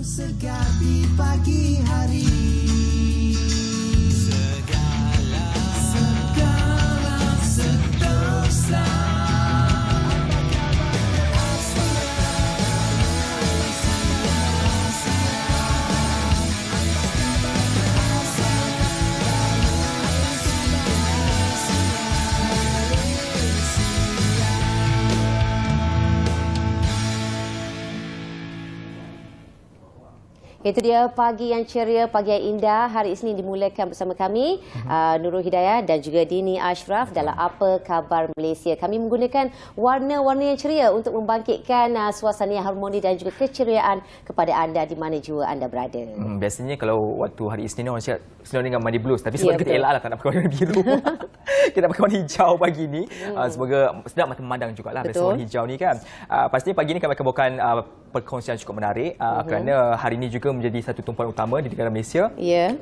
segar di pagi hari. Segala sedosa. Itu dia pagi yang ceria, pagi yang indah. Hari Isnin dimulakan bersama kami, Nurul Hidayah dan juga Dini Ashraf dalam Apa Khabar Malaysia. Kami menggunakan warna-warna yang ceria untuk membangkitkan suasana yang harmoni dan juga keceriaan kepada anda di mana jua anda berada. Biasanya kalau waktu hari Isnin orang cakap Isnin dengan mandi blues, tapi sebab kita elak lah tak nak pakai warna biru. Kita pakai warna hijau pagi ni. Semoga sedap mata memandang jugalah biasa warna hijau ni kan. Pastinya pagi ni kami akan bawakan perkongsian cukup menarik kerana hari ini juga menjadi satu tumpuan utama di negara Malaysia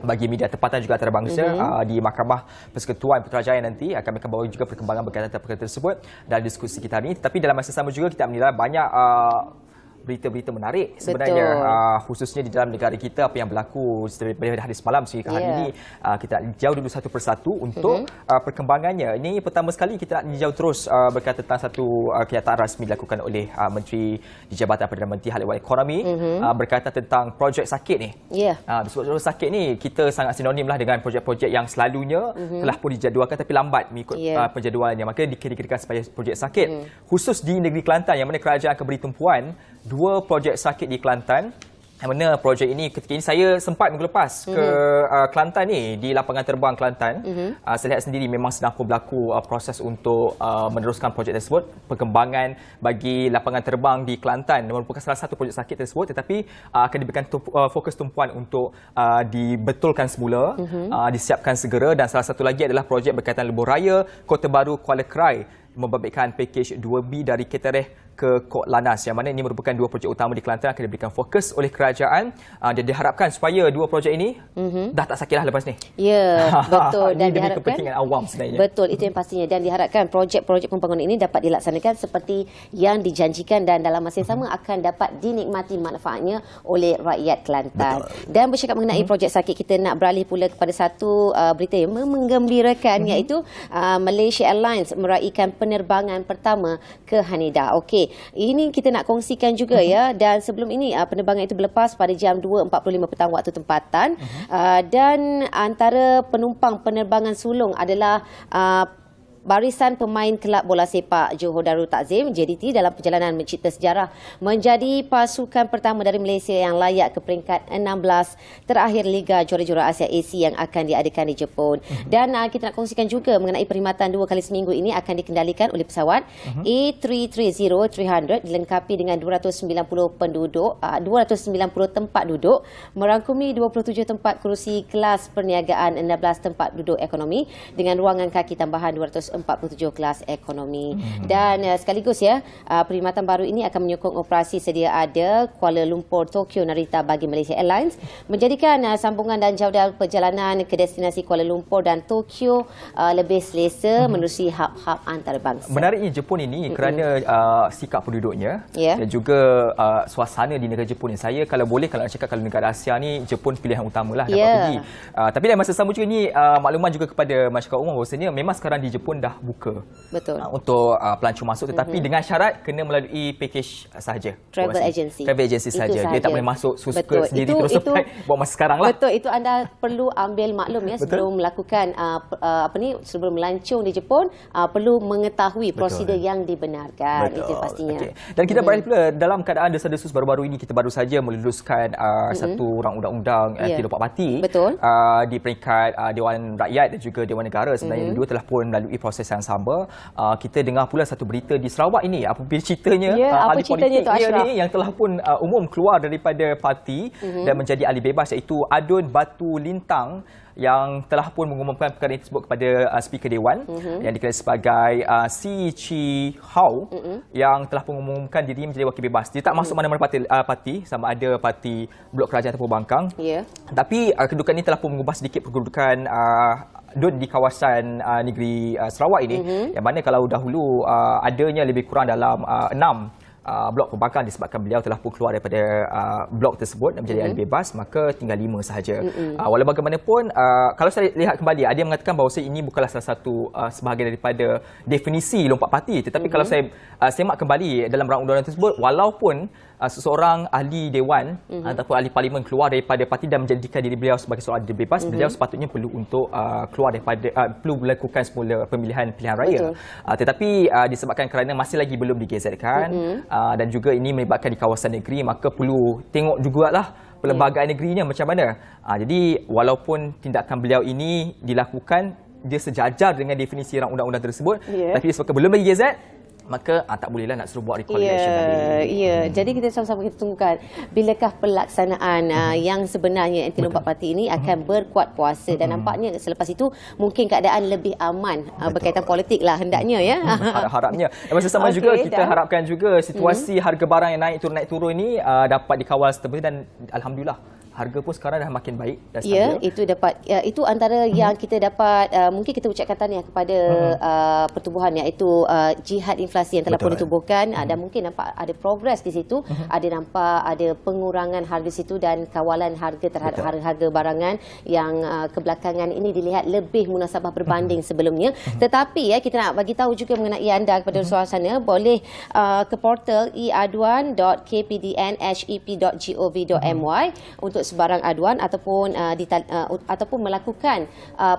bagi media tempatan juga antarabangsa di Mahkamah Persekutuan Putrajaya nanti akan bawa juga perkembangan berkaitan perkara tersebut dalam diskusi kita hari ini. Tetapi dalam masa sama juga kita menilai banyak berita-berita menarik sebenarnya, khususnya di dalam negara kita, apa yang berlaku daripada hari semalam sehingga hari ini. Kita jauh dulu satu persatu untuk perkembangannya. Ini pertama sekali kita nak jauh terus berkaitan tentang satu kenyataan rasmi dilakukan oleh Menteri di Jabatan Perdana Menteri Hal Ehwal Ekonomi berkaitan tentang projek sakit ni. Projek sakit ni kita sangat sinonim lah dengan projek-projek yang selalunya telah pun dijadualkan tapi lambat mengikut penjadualannya. Maka dikira-kirakan sebagai projek sakit khusus di negeri Kelantan yang mana kerajaan akan beri tumpuan 2 projek sakit di Kelantan. Yang mana projek ini ketika ini saya sempat minggu lepas ke Kelantan ni, di lapangan terbang Kelantan. Saya lihat sendiri memang sedang pun berlaku proses untuk meneruskan projek tersebut. Perkembangan bagi lapangan terbang di Kelantan merupakan salah satu projek sakit tersebut, tetapi akan diberikan fokus tumpuan untuk dibetulkan semula, disiapkan segera. Dan salah satu lagi adalah projek berkaitan lebuh raya Kota Baru Kuala Krai, membabitkan pakej 2B dari Ketereh ke Kok Lannas, yang mana ini merupakan 2 projek utama di Kelantan akan diberikan fokus oleh kerajaan dan diharapkan supaya 2 projek ini dah tak sakitlah lepas ni. Ya, betul. Dan demi diharapkan kepentingan awam sebenarnya. Betul, itu yang pastinya. Dan diharapkan projek-projek pembangunan ini dapat dilaksanakan seperti yang dijanjikan dan dalam masa yang sama akan dapat dinikmati manfaatnya oleh rakyat Kelantan. Betul. Dan bercakap mengenai projek sakit, kita nak beralih pula kepada satu berita yang menggembirakan, iaitu Malaysia Airlines meraihkan penerbangan pertama ke Haneda. Okey, ini kita nak kongsikan juga ya. Dan sebelum ini penerbangan itu berlepas pada jam 2.45 petang waktu tempatan. Dan antara penumpang penerbangan sulung adalah barisan pemain kelab bola sepak Johor Darul Takzim JDT dalam perjalanan mencipta sejarah menjadi pasukan pertama dari Malaysia yang layak ke peringkat 16 terakhir Liga Juara-Juara Asia AC yang akan diadakan di Jepun. Dan kita nak kongsikan juga mengenai perkhidmatan 2 kali seminggu ini akan dikendalikan oleh pesawat A330-300 dilengkapi dengan 290 penduduk, 290 tempat duduk, merangkumi 27 tempat kerusi kelas perniagaan, 16 tempat duduk ekonomi dengan ruangan kaki tambahan 247 kelas ekonomi. Dan sekaligus perkhidmatan baru ini akan menyokong operasi sedia ada Kuala Lumpur Tokyo Narita bagi Malaysia Airlines, menjadikan sambungan dan jadual perjalanan ke destinasi Kuala Lumpur dan Tokyo lebih selesa menerusi hub-hub antarabangsa. Menariknya Jepun ini kerana sikap penduduknya dan juga suasana di negara Jepun ni. Saya kalau boleh, kalau nak cakap kalau negara Asia ni, Jepun pilihan utamalah dapat pergi. Tapi dalam masa sama juga ni makluman juga kepada masyarakat umum bahawasanya memang sekarang di Jepun dah buka untuk pelancong masuk, tetapi dengan syarat kena melalui pakej sahaja. Travel agency sahaja. Dia tak boleh masuk suka sendiri terus sampai buat masa sekarang lah. Betul, itu anda perlu ambil maklum sebelum melakukan sebelum melancong di Jepun, perlu mengetahui prosedur yang dibenarkan. Itu pastinya. Dan kita beralih pula dalam keadaan desas-desus baru-baru ini, kita baru saja meluluskan satu rang undang-undang anti-lompat parti di peringkat Dewan Rakyat dan juga Dewan Negara. Sebenarnya dua telah pun melalui proses yang sama. Kita dengar pula satu berita di Sarawak ini, apabila ceritanya ahli politik ni yang telah pun umum keluar daripada parti dan menjadi ahli bebas, iaitu Adun Batu Lintang, yang telah pun mengumumkan perkara ini tersebut kepada Speaker Dewan yang dikenali sebagai Si Chi Hau, yang telah pun mengumumkan diri menjadi wakil bebas. Dia tak masuk mana-mana parti, sama ada parti Blok Kerajaan ataupun Bangkang. Tapi kedudukan ini telah pun mengubah sedikit kedudukan Dun di kawasan negeri Sarawak ini, yang mana kalau dahulu adanya lebih kurang dalam 6 blok perbankan disebabkan beliau telah pun keluar daripada blok tersebut dan menjadi ahli bebas, maka tinggal 5 sahaja. Walau bagaimanapun, kalau saya lihat kembali, ada yang mengatakan bahawa ini bukanlah salah satu sebahagian daripada definisi lompat parti, tetapi kalau saya semak kembali dalam rang undang-undang tersebut, walaupun seseorang ahli dewan ataupun ahli parlimen keluar daripada parti dan menjadikan diri beliau sebagai seorang ahli bebas, beliau sepatutnya perlu untuk keluar daripada perlu melakukan semula pilihan raya. Tetapi disebabkan kerana masih lagi belum digezetkan dan juga ini melibatkan di kawasan negeri, maka perlu tengok jugalah perlembagaan negerinya macam mana. Jadi walaupun tindakan beliau ini dilakukan, dia sejajar dengan definisi rang undang-undang tersebut, tapi disebabkan belum lagi gazet, maka tak bolehlah nak suruh buat recall election tadi. Jadi kita sama-sama kita tunggukan bilakah pelaksanaan yang sebenarnya anti lompat parti ini akan berkuat kuasa, dan nampaknya selepas itu mungkin keadaan lebih aman berkaitan politik lah hendaknya ya. Harapnya. Dan masa sama juga kita harapkan juga situasi harga barang yang naik turun ini dapat dikawal seterusnya, dan alhamdulillah harga pun sekarang dah makin baik dan stabil. Itu antara yang kita dapat, mungkin kita ucapkan tahniah kepada pertubuhan, iaitu jihad inflasi yang telah pun ditubuhkan, dan mungkin nampak ada progres di situ, ada nampak ada pengurangan harga situ dan kawalan harga terhadap harga barangan yang kebelakangan ini dilihat lebih munasabah berbanding sebelumnya. Tetapi kita nak bagi tahu juga mengenai anda kepada suasana, boleh ke portal eaduan.kpdnhep.gov.my untuk sebarang aduan ataupun ataupun melakukan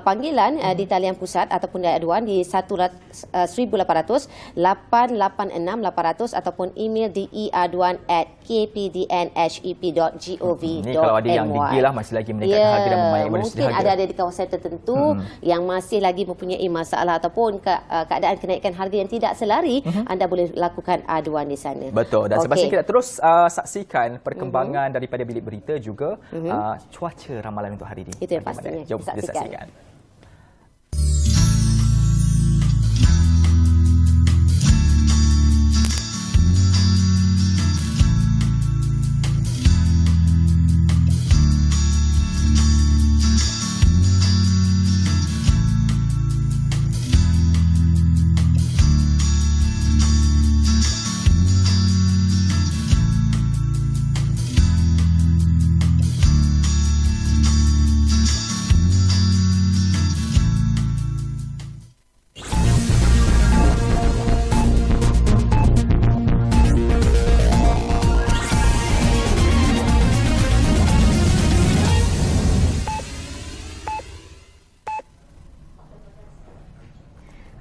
panggilan di talian pusat ataupun aduan di 1800 886 800 ataupun email di eaduan@kpdnhep.gov.my. Ini kalau ada yang degil lah, masih lagi menaikkan harga dan memainkan manusia mungkin ada di kawasan tertentu yang masih lagi mempunyai masalah ataupun keadaan kenaikan harga yang tidak selari, anda boleh lakukan aduan di sana. Betul. Dan sebab kita terus saksikan perkembangan daripada bilik berita juga cuaca ramalan untuk hari ini. Itu yang pastinya. Jom kita saksikan.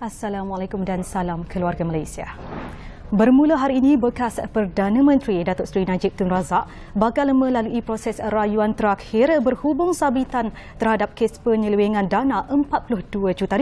Assalamualaikum dan salam keluarga Malaysia. Bermula hari ini, bekas Perdana Menteri Datuk Seri Najib Tun Razak bakal melalui proses rayuan terakhir berhubung sabitan terhadap kes penyelewengan dana RM42 juta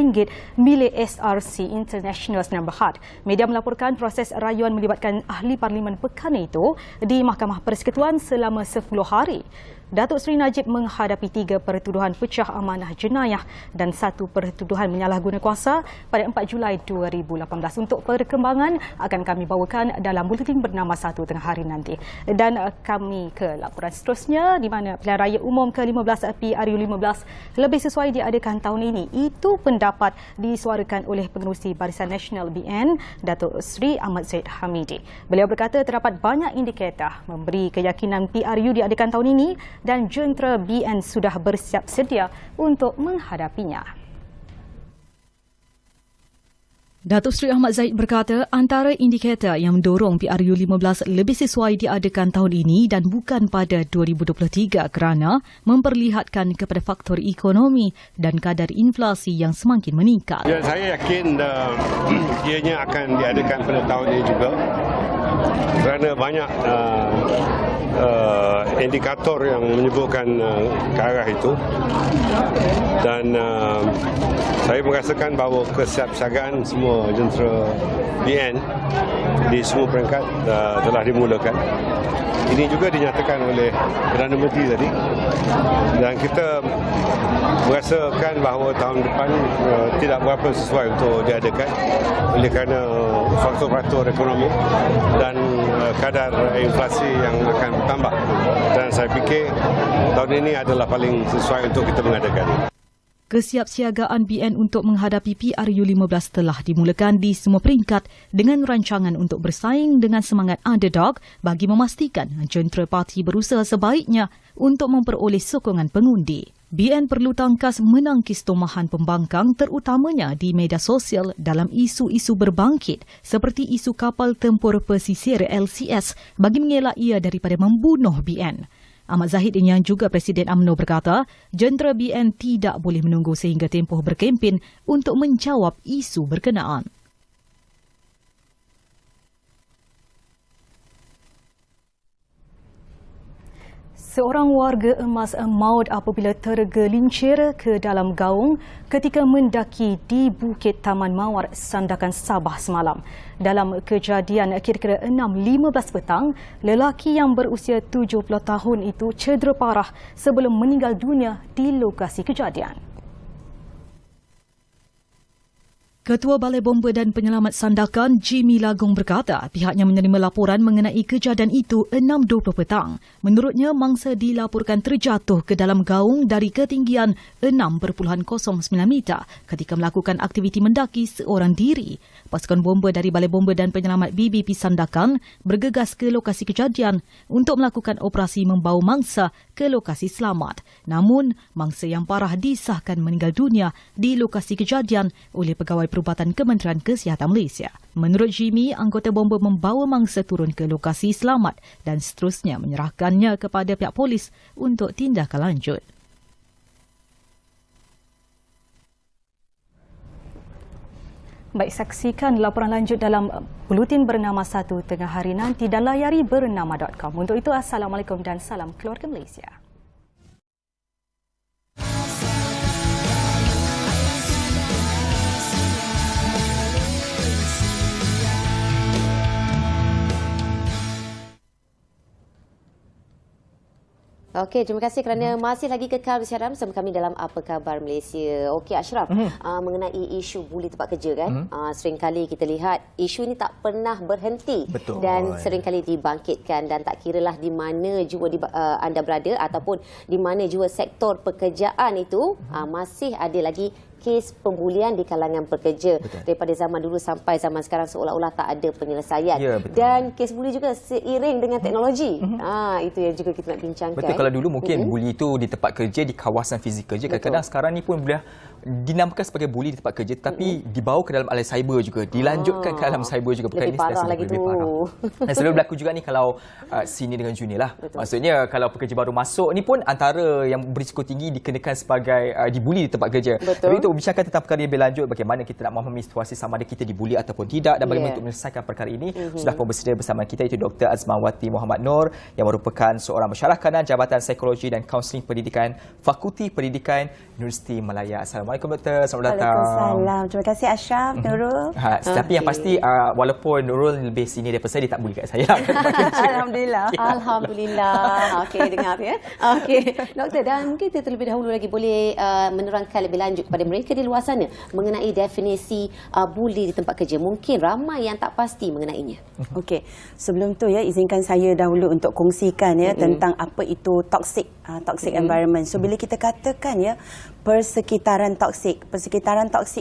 milik SRC International Sdn Bhd. Media melaporkan proses rayuan melibatkan ahli parlimen pekan itu di Mahkamah Persekutuan selama 10 hari. Datuk Seri Najib menghadapi 3 pertuduhan pecah amanah jenayah dan 1 pertuduhan menyalahguna kuasa pada 4 Julai 2018. Untuk perkembangan akan kami bawakan dalam buletin bernama 1 tengah hari nanti. Dan kami ke laporan seterusnya, di mana pilihan raya umum ke-15 PRU15 lebih sesuai diadakan tahun ini. Itu pendapat disuarakan oleh Pengerusi Barisan Nasional BN, Datuk Seri Ahmad Zaid Hamidi. Beliau berkata terdapat banyak indikator memberi keyakinan PRU diadakan tahun ini dan jentera BN sudah bersiap sedia untuk menghadapinya. Datuk Seri Ahmad Zaid berkata antara indikator yang mendorong PRU15 lebih sesuai diadakan tahun ini dan bukan pada 2023 kerana memperlihatkan kepada faktor ekonomi dan kadar inflasi yang semakin meningkat. Ya, saya yakin ianya akan diadakan pada tahun ini juga kerana banyak indikator yang menyebutkan ke arah itu, dan saya merasakan bahawa kesiapsiagaan semua jentera BN di semua peringkat telah dimulakan. Ini juga dinyatakan oleh Perdana Menteri tadi, dan kita merasakan bahawa tahun depan tidak berapa sesuai untuk diadakan oleh kerana faktor-faktor ekonomi dan kadar inflasi yang akan bertambah, dan saya fikir tahun ini adalah paling sesuai untuk kita mengadakan. Kesiapsiagaan BN untuk menghadapi PRU15 telah dimulakan di semua peringkat dengan rancangan untuk bersaing dengan semangat underdog bagi memastikan jentera parti berusaha sebaiknya untuk memperoleh sokongan pengundi. BN perlu tangkas menangkis tomahan pembangkang terutamanya di media sosial dalam isu-isu berbangkit seperti isu kapal tempur pesisir LCS bagi mengelak ia daripada membunuh BN. Ahmad Zahid yang juga Presiden UMNO berkata, jentera BN tidak boleh menunggu sehingga tempoh berkempen untuk menjawab isu berkenaan. Seorang warga emas maut apabila tergelincir ke dalam gaung ketika mendaki di Bukit Taman Mawar, Sandakan, Sabah semalam. Dalam kejadian kira-kira 6.15 petang, lelaki yang berusia 70 tahun itu cedera parah sebelum meninggal dunia di lokasi kejadian. Ketua Balai Bomba dan Penyelamat Sandakan, Jimmy Lagong berkata pihaknya menerima laporan mengenai kejadian itu 6.20 petang. Menurutnya, mangsa dilaporkan terjatuh ke dalam gaung dari ketinggian 6.09 meter ketika melakukan aktiviti mendaki seorang diri. Pasukan bomba dari Balai Bomba dan Penyelamat BBP Sandakan bergegas ke lokasi kejadian untuk melakukan operasi membawa mangsa ke lokasi selamat. Namun, mangsa yang parah disahkan meninggal dunia di lokasi kejadian oleh pegawai Perubatan Kementerian Kesihatan Malaysia. Menurut Jimmy, anggota bomba membawa mangsa turun ke lokasi selamat dan seterusnya menyerahkannya kepada pihak polis untuk tindakan lanjut. Baik, saksikan laporan lanjut dalam buletin bernama 1 tengah hari nanti dan layari bernama.com. Untuk itu, Assalamualaikum dan salam keluarga Malaysia. Okey, terima kasih kerana masih lagi kekal bersama kami dalam Apa Khabar Malaysia. Okey, Ashraf, mengenai isu buli tempat kerja kan, seringkali kita lihat isu ini tak pernah berhenti. Betul. Dan seringkali dibangkitkan dan tak kiralah di mana jua anda berada ataupun di mana jua sektor pekerjaan itu, masih ada lagi kes pembulian di kalangan pekerja. Betul. Daripada zaman dulu sampai zaman sekarang seolah-olah tak ada penyelesaian. Ya, betul. Dan kes buli juga seiring dengan teknologi. Itu yang juga kita nak bincangkan. Betul, kalau dulu mungkin buli itu di tempat kerja, di kawasan fizikal je. Kadang-kadang sekarang ni pun boleh dinamakan sebagai buli di tempat kerja, tetapi dibawa ke dalam alam cyber juga, dilanjutkan ke alam cyber juga. Lebih parah lagi tu. Dan selalu berlaku juga ni kalau senior dengan junior lah. Betul. Maksudnya kalau pekerja baru masuk ni pun antara yang berisiko tinggi dikenakan sebagai dibuli di tempat kerja. Betul. Tapi untuk bincangkan tentang perkara yang lebih lanjut, bagaimana kita nak memahami situasi sama ada kita dibuli ataupun tidak dan bagaimana untuk menyelesaikan perkara ini, sudah pun bersedia bersama kita iaitu Dr. Azmawati Muhammad Noor yang merupakan seorang pensyarah kanan Jabatan Psikologi dan Kaunseling Pendidikan Fakulti Pendidikan Universiti Malaya. Assalamualaikum Doktor, selamat datang. Waalaikumsalam. Terima kasih Ashraf, Nurul. Tapi yang pasti walaupun Nurul lebih senior daripada saya, dia tak bully kat saya lah. Alhamdulillah. Alhamdulillah. Okey, dengar ya. Okey, Doktor, dan mungkin kita terlebih dahulu lagi boleh menerangkan lebih lanjut kepada mereka di luar sana mengenai definisi bully di tempat kerja. Mungkin ramai yang tak pasti mengenainya. Okey, sebelum tu ya, izinkan saya dahulu untuk kongsikan ya tentang apa itu toxic environment. So bila kita katakan ya persekitaran toksik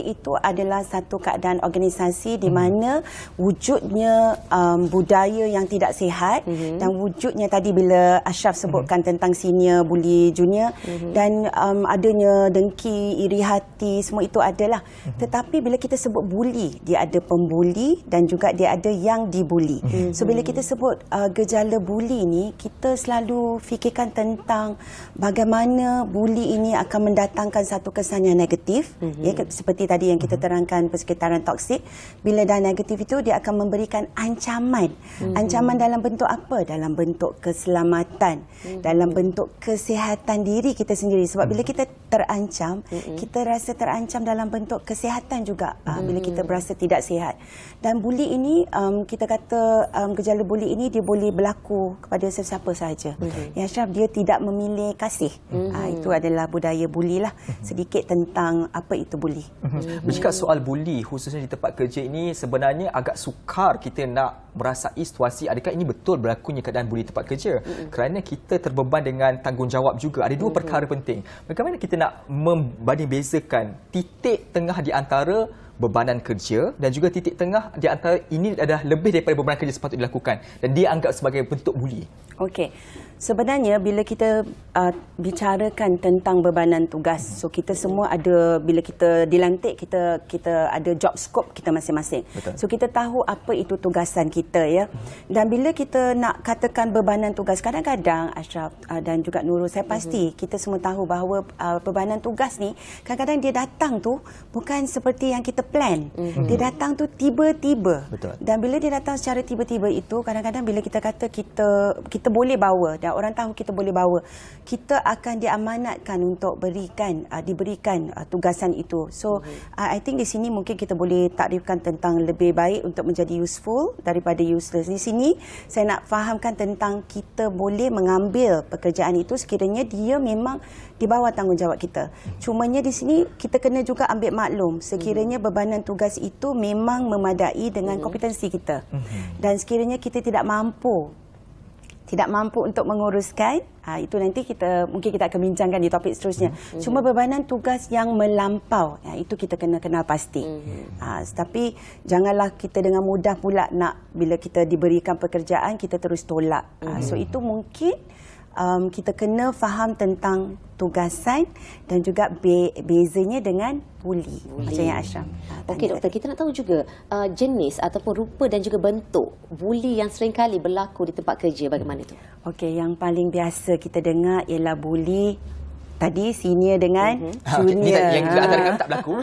itu adalah satu keadaan organisasi di mana wujudnya budaya yang tidak sihat dan wujudnya tadi bila Ashraf sebutkan tentang senior bully junior dan adanya dengki, iri hati, semua itu adalah. Tetapi bila kita sebut bully, dia ada pembuli dan juga dia ada yang dibuli. So bila kita sebut gejala bully ni, kita selalu fikirkan tentang bagaimana bully ini akan mendatangkan satu kesan yang negatif, ya, seperti tadi yang kita terangkan persekitaran toksik. Bila dah negatif itu, dia akan memberikan ancaman. Ancaman dalam bentuk apa? Dalam bentuk keselamatan, dalam bentuk kesihatan diri kita sendiri. Sebab bila kita terancam, kita rasa terancam dalam bentuk kesihatan juga, bila kita berasa tidak sihat. Dan bully ini, kita kata gejala bully ini dia boleh berlaku kepada sesiapa sahaja. Ya, Ashraf, dia tidak memilih kasih. Itu adalah budaya buli lah. Sedikit tentang apa itu buli. Bercakap soal buli, khususnya di tempat kerja ini, sebenarnya agak sukar kita nak merasai situasi adakah ini betul berlakunya keadaan buli tempat kerja. Kerana kita terbeban dengan tanggungjawab juga. Ada dua perkara penting. Bagaimana kita nak membanding bezakan titik tengah di antara bebanan kerja dan juga titik tengah di antara ini adalah lebih daripada bebanan kerja sepatutnya dilakukan dan dia anggap sebagai bentuk buli. Okey. Sebenarnya bila kita bicarakan tentang bebanan tugas, so kita semua ada, bila kita dilantik, kita ada job scope kita masing-masing. Betul. So kita tahu apa itu tugasan kita, ya. Dan bila kita nak katakan bebanan tugas, kadang-kadang Ashraf dan juga Nurul, saya pasti kita semua tahu bahawa bebanan tugas ni kadang-kadang dia datang tu bukan seperti yang kita plan. Dia datang tu tiba-tiba. Betul. Dan bila dia datang secara tiba-tiba itu, kadang-kadang bila kita kata kita boleh bawa dan orang tahu kita boleh bawa, kita akan diamanatkan untuk diberikan tugasan itu. So I think di sini mungkin kita boleh takrifkan tentang lebih baik untuk menjadi useful daripada useless. Di sini saya nak fahamkan tentang kita boleh mengambil pekerjaan itu sekiranya dia memang di bawah tanggungjawab kita. Cumanya di sini kita kena juga ambil maklum sekiranya bebanan tugas itu memang memadai dengan kompetensi kita. Dan sekiranya kita tidak mampu untuk menguruskan, itu nanti mungkin kita akan bincangkan di topik seterusnya. Cuma bebanan tugas yang melampau, itu kita kena kenal pasti. Tapi janganlah kita dengan mudah pula nak bila kita diberikan pekerjaan kita terus tolak. So itu mungkin kita kena faham tentang tugasan dan juga bezanya dengan buli. Macam yang Ashraf. Okey doktor, kita nak tahu juga jenis ataupun rupa dan juga bentuk buli yang seringkali berlaku di tempat kerja, bagaimana itu? Okey, yang paling biasa kita dengar ialah buli tadi senior dengan junior. Yang antara kami tak berlaku.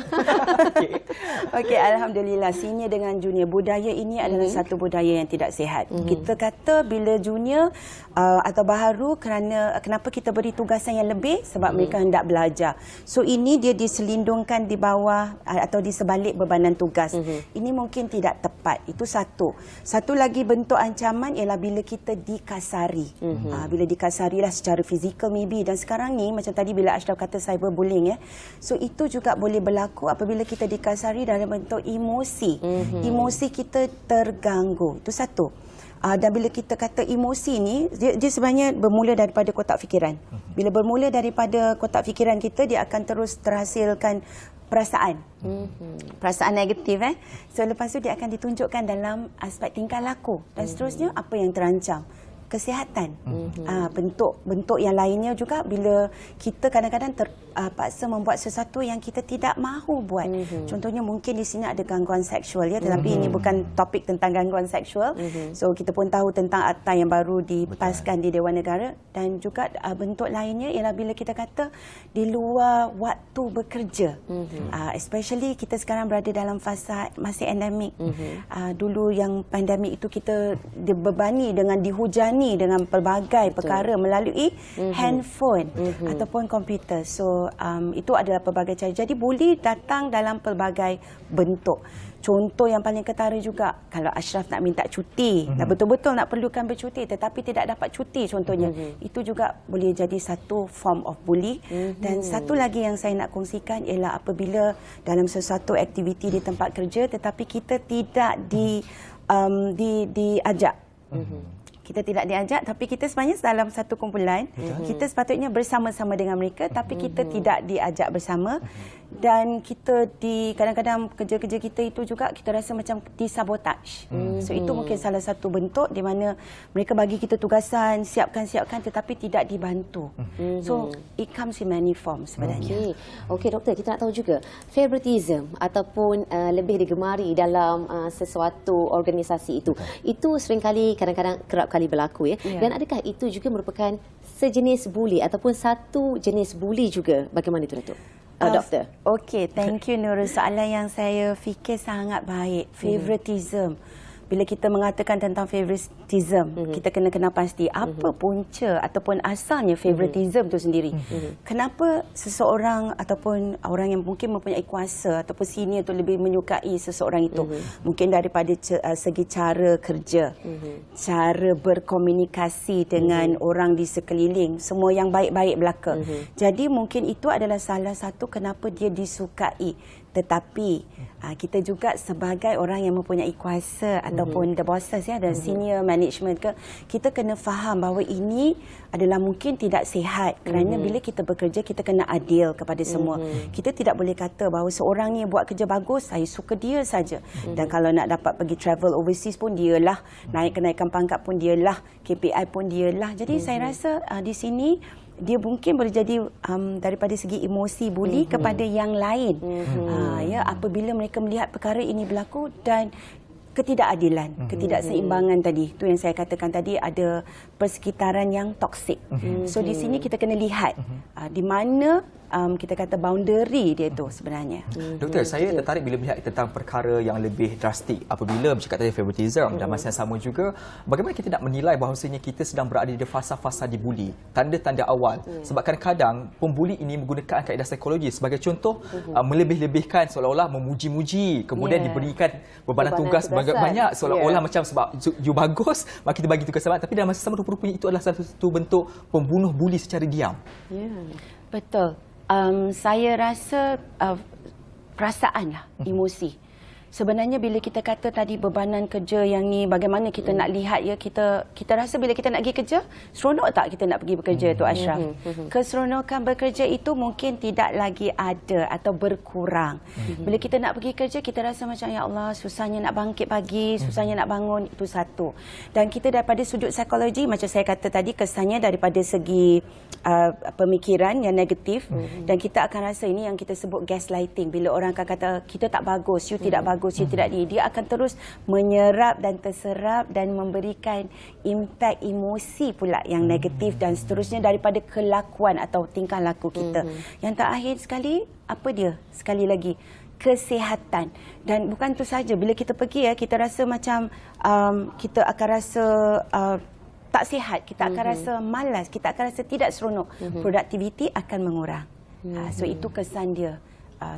Okey, alhamdulillah senior dengan junior. Budaya ini adalah satu budaya yang tidak sihat. Kita kata bila junior atau baharu kenapa kita beri tugasan yang lebih sebab mereka hendak belajar. So ini dia diselindungkan di bawah atau di sebalik bebanan tugas. Ini mungkin tidak tepat. Itu satu. Satu lagi bentuk ancaman ialah bila kita dikasari. Bila dikasarilah secara fizikal maybe, dan sekarang ni macam tadi bila Ashraf kata cyberbullying, ya. So itu juga boleh berlaku apabila kita dikasari dalam bentuk emosi. Emosi kita terganggu. Itu satu. Dan bila kita kata emosi ni, dia sebenarnya bermula daripada kotak fikiran. Bila bermula daripada kotak fikiran kita, dia akan terus terhasilkan perasaan. Perasaan negatif. So lepas tu dia akan ditunjukkan dalam aspek tingkah laku. Dan seterusnya apa yang terancam. Kesihatan. Bentuk yang lainnya juga bila kita kadang-kadang terpaksa membuat sesuatu yang kita tidak mahu buat. Contohnya mungkin di sini ada gangguan seksual, ya, tetapi ini bukan topik tentang gangguan seksual. So kita pun tahu tentang akta yang baru dipaskan di Dewan Negara. Dan juga bentuk lainnya ialah bila kita kata di luar waktu bekerja. Especially kita sekarang berada dalam fasa masih endemik. Dulu yang pandemik itu kita dibebani dengan dihujani dengan pelbagai perkara melalui handphone ataupun komputer. So itu adalah pelbagai cara. Jadi buli datang dalam pelbagai bentuk. Contoh yang paling ketara juga, kalau Ashraf nak minta cuti, betul-betul nak perlukan bercuti tetapi tidak dapat cuti contohnya, itu juga boleh jadi satu form of bully. Dan satu lagi yang saya nak kongsikan ialah apabila dalam sesuatu aktiviti di tempat kerja tetapi kita tidak diajak. Kita tidak diajak tapi kita sebenarnya dalam satu kumpulan. Kita sepatutnya bersama-sama dengan mereka tapi kita tidak diajak bersama. Dan kita kadang-kadang kerja-kerja kita itu juga kita rasa macam disabotage. So itu mungkin salah satu bentuk di mana mereka bagi kita tugasan, siapkan tetapi tidak dibantu. So it comes in many forms sebenarnya. Okey doktor, kita nak tahu juga favoritism ataupun lebih digemari dalam sesuatu organisasi itu. Itu seringkali kadang-kadang kerap kali berlaku, ya. Dan adakah itu juga merupakan sejenis buli ataupun satu jenis buli juga? Bagaimana itu Datuk? Doktor. Okey, thank you Nurul. Soalan yang saya fikir sangat baik. Favoritism. bila kita mengatakan tentang favoritism, kita kena kenal pasti apa punca ataupun asalnya favoritism tu sendiri. Kenapa seseorang ataupun orang yang mungkin mempunyai kuasa ataupun senior tu lebih menyukai seseorang itu? Mungkin daripada segi cara kerja, cara berkomunikasi dengan orang di sekeliling, semua yang baik-baik belaka. Jadi mungkin itu adalah salah satu kenapa dia disukai. Tetapi kita juga sebagai orang yang mempunyai kuasa ataupun the bosses ya, dan senior management ke, kita kena faham bahawa ini adalah mungkin tidak sihat, kerana bila kita bekerja kita kena adil kepada semua. Kita tidak boleh kata bahawa seorang ni buat kerja bagus, saya suka dia saja. Dan kalau nak dapat pergi travel overseas pun dialah, naik kenaikan pangkat pun dialah, KPI pun dialah. Jadi saya rasa di sini dia mungkin boleh jadi daripada segi emosi bully kepada yang lain. Ya, apabila mereka melihat perkara ini berlaku dan ketidakadilan, ketidakseimbangan tadi, itu yang saya katakan tadi, ada persekitaran yang toksik. So di sini kita kena lihat di mana kita kata boundary dia tu sebenarnya. Doktor, saya tertarik bila melihat tentang perkara yang lebih drastik apabila bercakap tentang favoritism dan masa yang sama juga bagaimana kita nak menilai bahawasanya kita sedang berada di fasa-fasa dibuli, tanda-tanda awal. Sebab kadang-kadang pembuli ini menggunakan kaedah psikologi sebagai contoh, melebih-lebihkan seolah-olah memuji-muji, kemudian diberikan bebanan tugas banyak seolah-olah macam sebab you bagus maka kita bagi tugas banyak, tapi dalam masa sama rupa-rupanya itu adalah satu bentuk pembunuh buli secara diam. Betul. Saya rasa perasaan lah, emosi. Sebenarnya bila kita kata tadi bebanan kerja yang ni, bagaimana kita nak lihat ya, kita rasa bila kita nak pergi kerja, seronok tak kita nak pergi bekerja tu, Ashraf? Keseronokan bekerja itu mungkin tidak lagi ada atau berkurang. Bila kita nak pergi kerja, kita rasa macam ya Allah, susahnya nak bangkit pagi, susahnya nak bangun, itu satu. Dan kita daripada sudut psikologi, macam saya kata tadi, kesannya daripada segi pemikiran yang negatif, dan kita akan rasa ini yang kita sebut gaslighting. Bila orang akan kata kita tak bagus, you tidak bagus, you tidak dia akan terus menyerap dan terserap dan memberikan impak emosi pula yang negatif dan seterusnya daripada kelakuan atau tingkah laku kita. Yang terakhir sekali, apa dia? Sekali lagi, kesihatan. Dan bukan itu saja, bila kita pergi ya, kita rasa macam kita akan rasa tak sihat, kita akan rasa malas, kita akan rasa tidak seronok. Produktiviti akan mengurang. So itu kesan dia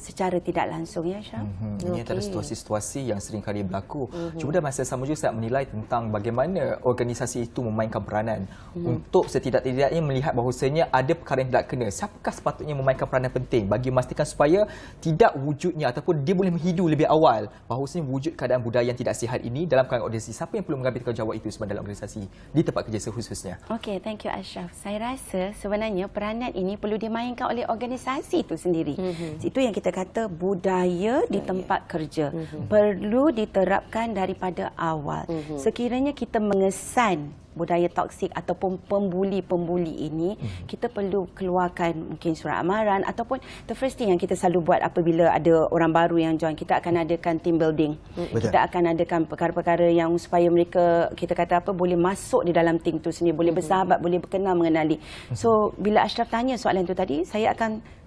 secara tidak langsung ya, Syah. Ini antara situasi-situasi yang sering kali berlaku. Cuma dalam masa sama juga saya menilai tentang bagaimana organisasi itu memainkan peranan untuk setidak-tidaknya melihat bahawasanya ada perkara yang tidak kena. Siapakah sepatutnya memainkan peranan penting bagi memastikan supaya tidak wujudnya ataupun dia boleh menghidu lebih awal bahawasanya wujud keadaan budaya yang tidak sihat ini dalam kalangan organisasi. Siapa yang perlu mengambil tanggungjawab itu sebenarnya dalam organisasi di tempat kerja khususnya? Okey, thank you Ashraf. Saya rasa sebenarnya peranan ini perlu dimainkan oleh organisasi itu sendiri. Itu yang kita kata budaya di tempat kerja perlu diterapkan daripada awal. Sekiranya kita mengesan budaya toksik ataupun pembuli-pembuli ini, kita perlu keluarkan mungkin surat amaran ataupun the first thing yang kita selalu buat apabila ada orang baru yang join, kita akan adakan team building. Kita akan adakan perkara-perkara yang supaya mereka, kita kata apa, boleh masuk di dalam team tu sendiri, boleh bersahabat, boleh berkenal, mengenali. So bila Ashraf tanya soalan tu tadi, saya akan